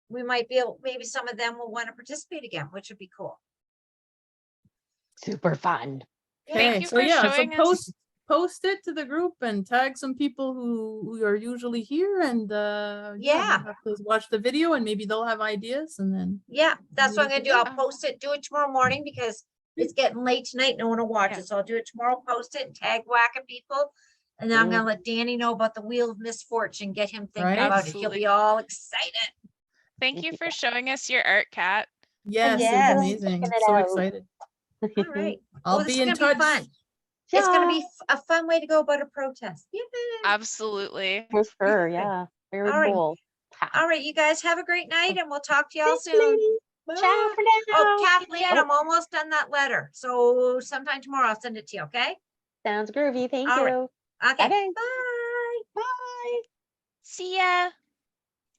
we might be able, maybe some of them will want to participate again, which would be cool. Super fun. Thank Okay, you so for yeah, so showing us. post it to the group and tag some people who are usually here, and Yeah. they'll have to watch the video and maybe they'll have ideas, and then Yeah, that's what I'm gonna do. I'll Yeah. post it, do it tomorrow morning, because it's getting late tonight. No one will watch Yeah. it. So I'll do it tomorrow, post it and tag whacking people. And then I'm Ooh. gonna let Danny know about the Wheel of Misfortune, get him thinking Right. about it. He'll Absolutely. be all excited. Thank you for showing us your art, Kat. Yes, Yes. it's Checking amazing. it So out. excited. All right. I'll this be is in gonna touch. fun. It's gonna be Yeah, a fun way to go about a protest. Yay. Absolutely. for sure. Yeah, very All right. cool. All right, you guys have a great night and we'll talk to y'all Thanks, soon. ladies. Ciao for now. Oh, Kathleen, Oh. I'm almost done that letter. So sometime tomorrow I'll send it to you, okay? Sounds groovy. Thank All right. you. Okay, Okay. bye. Bye. See ya.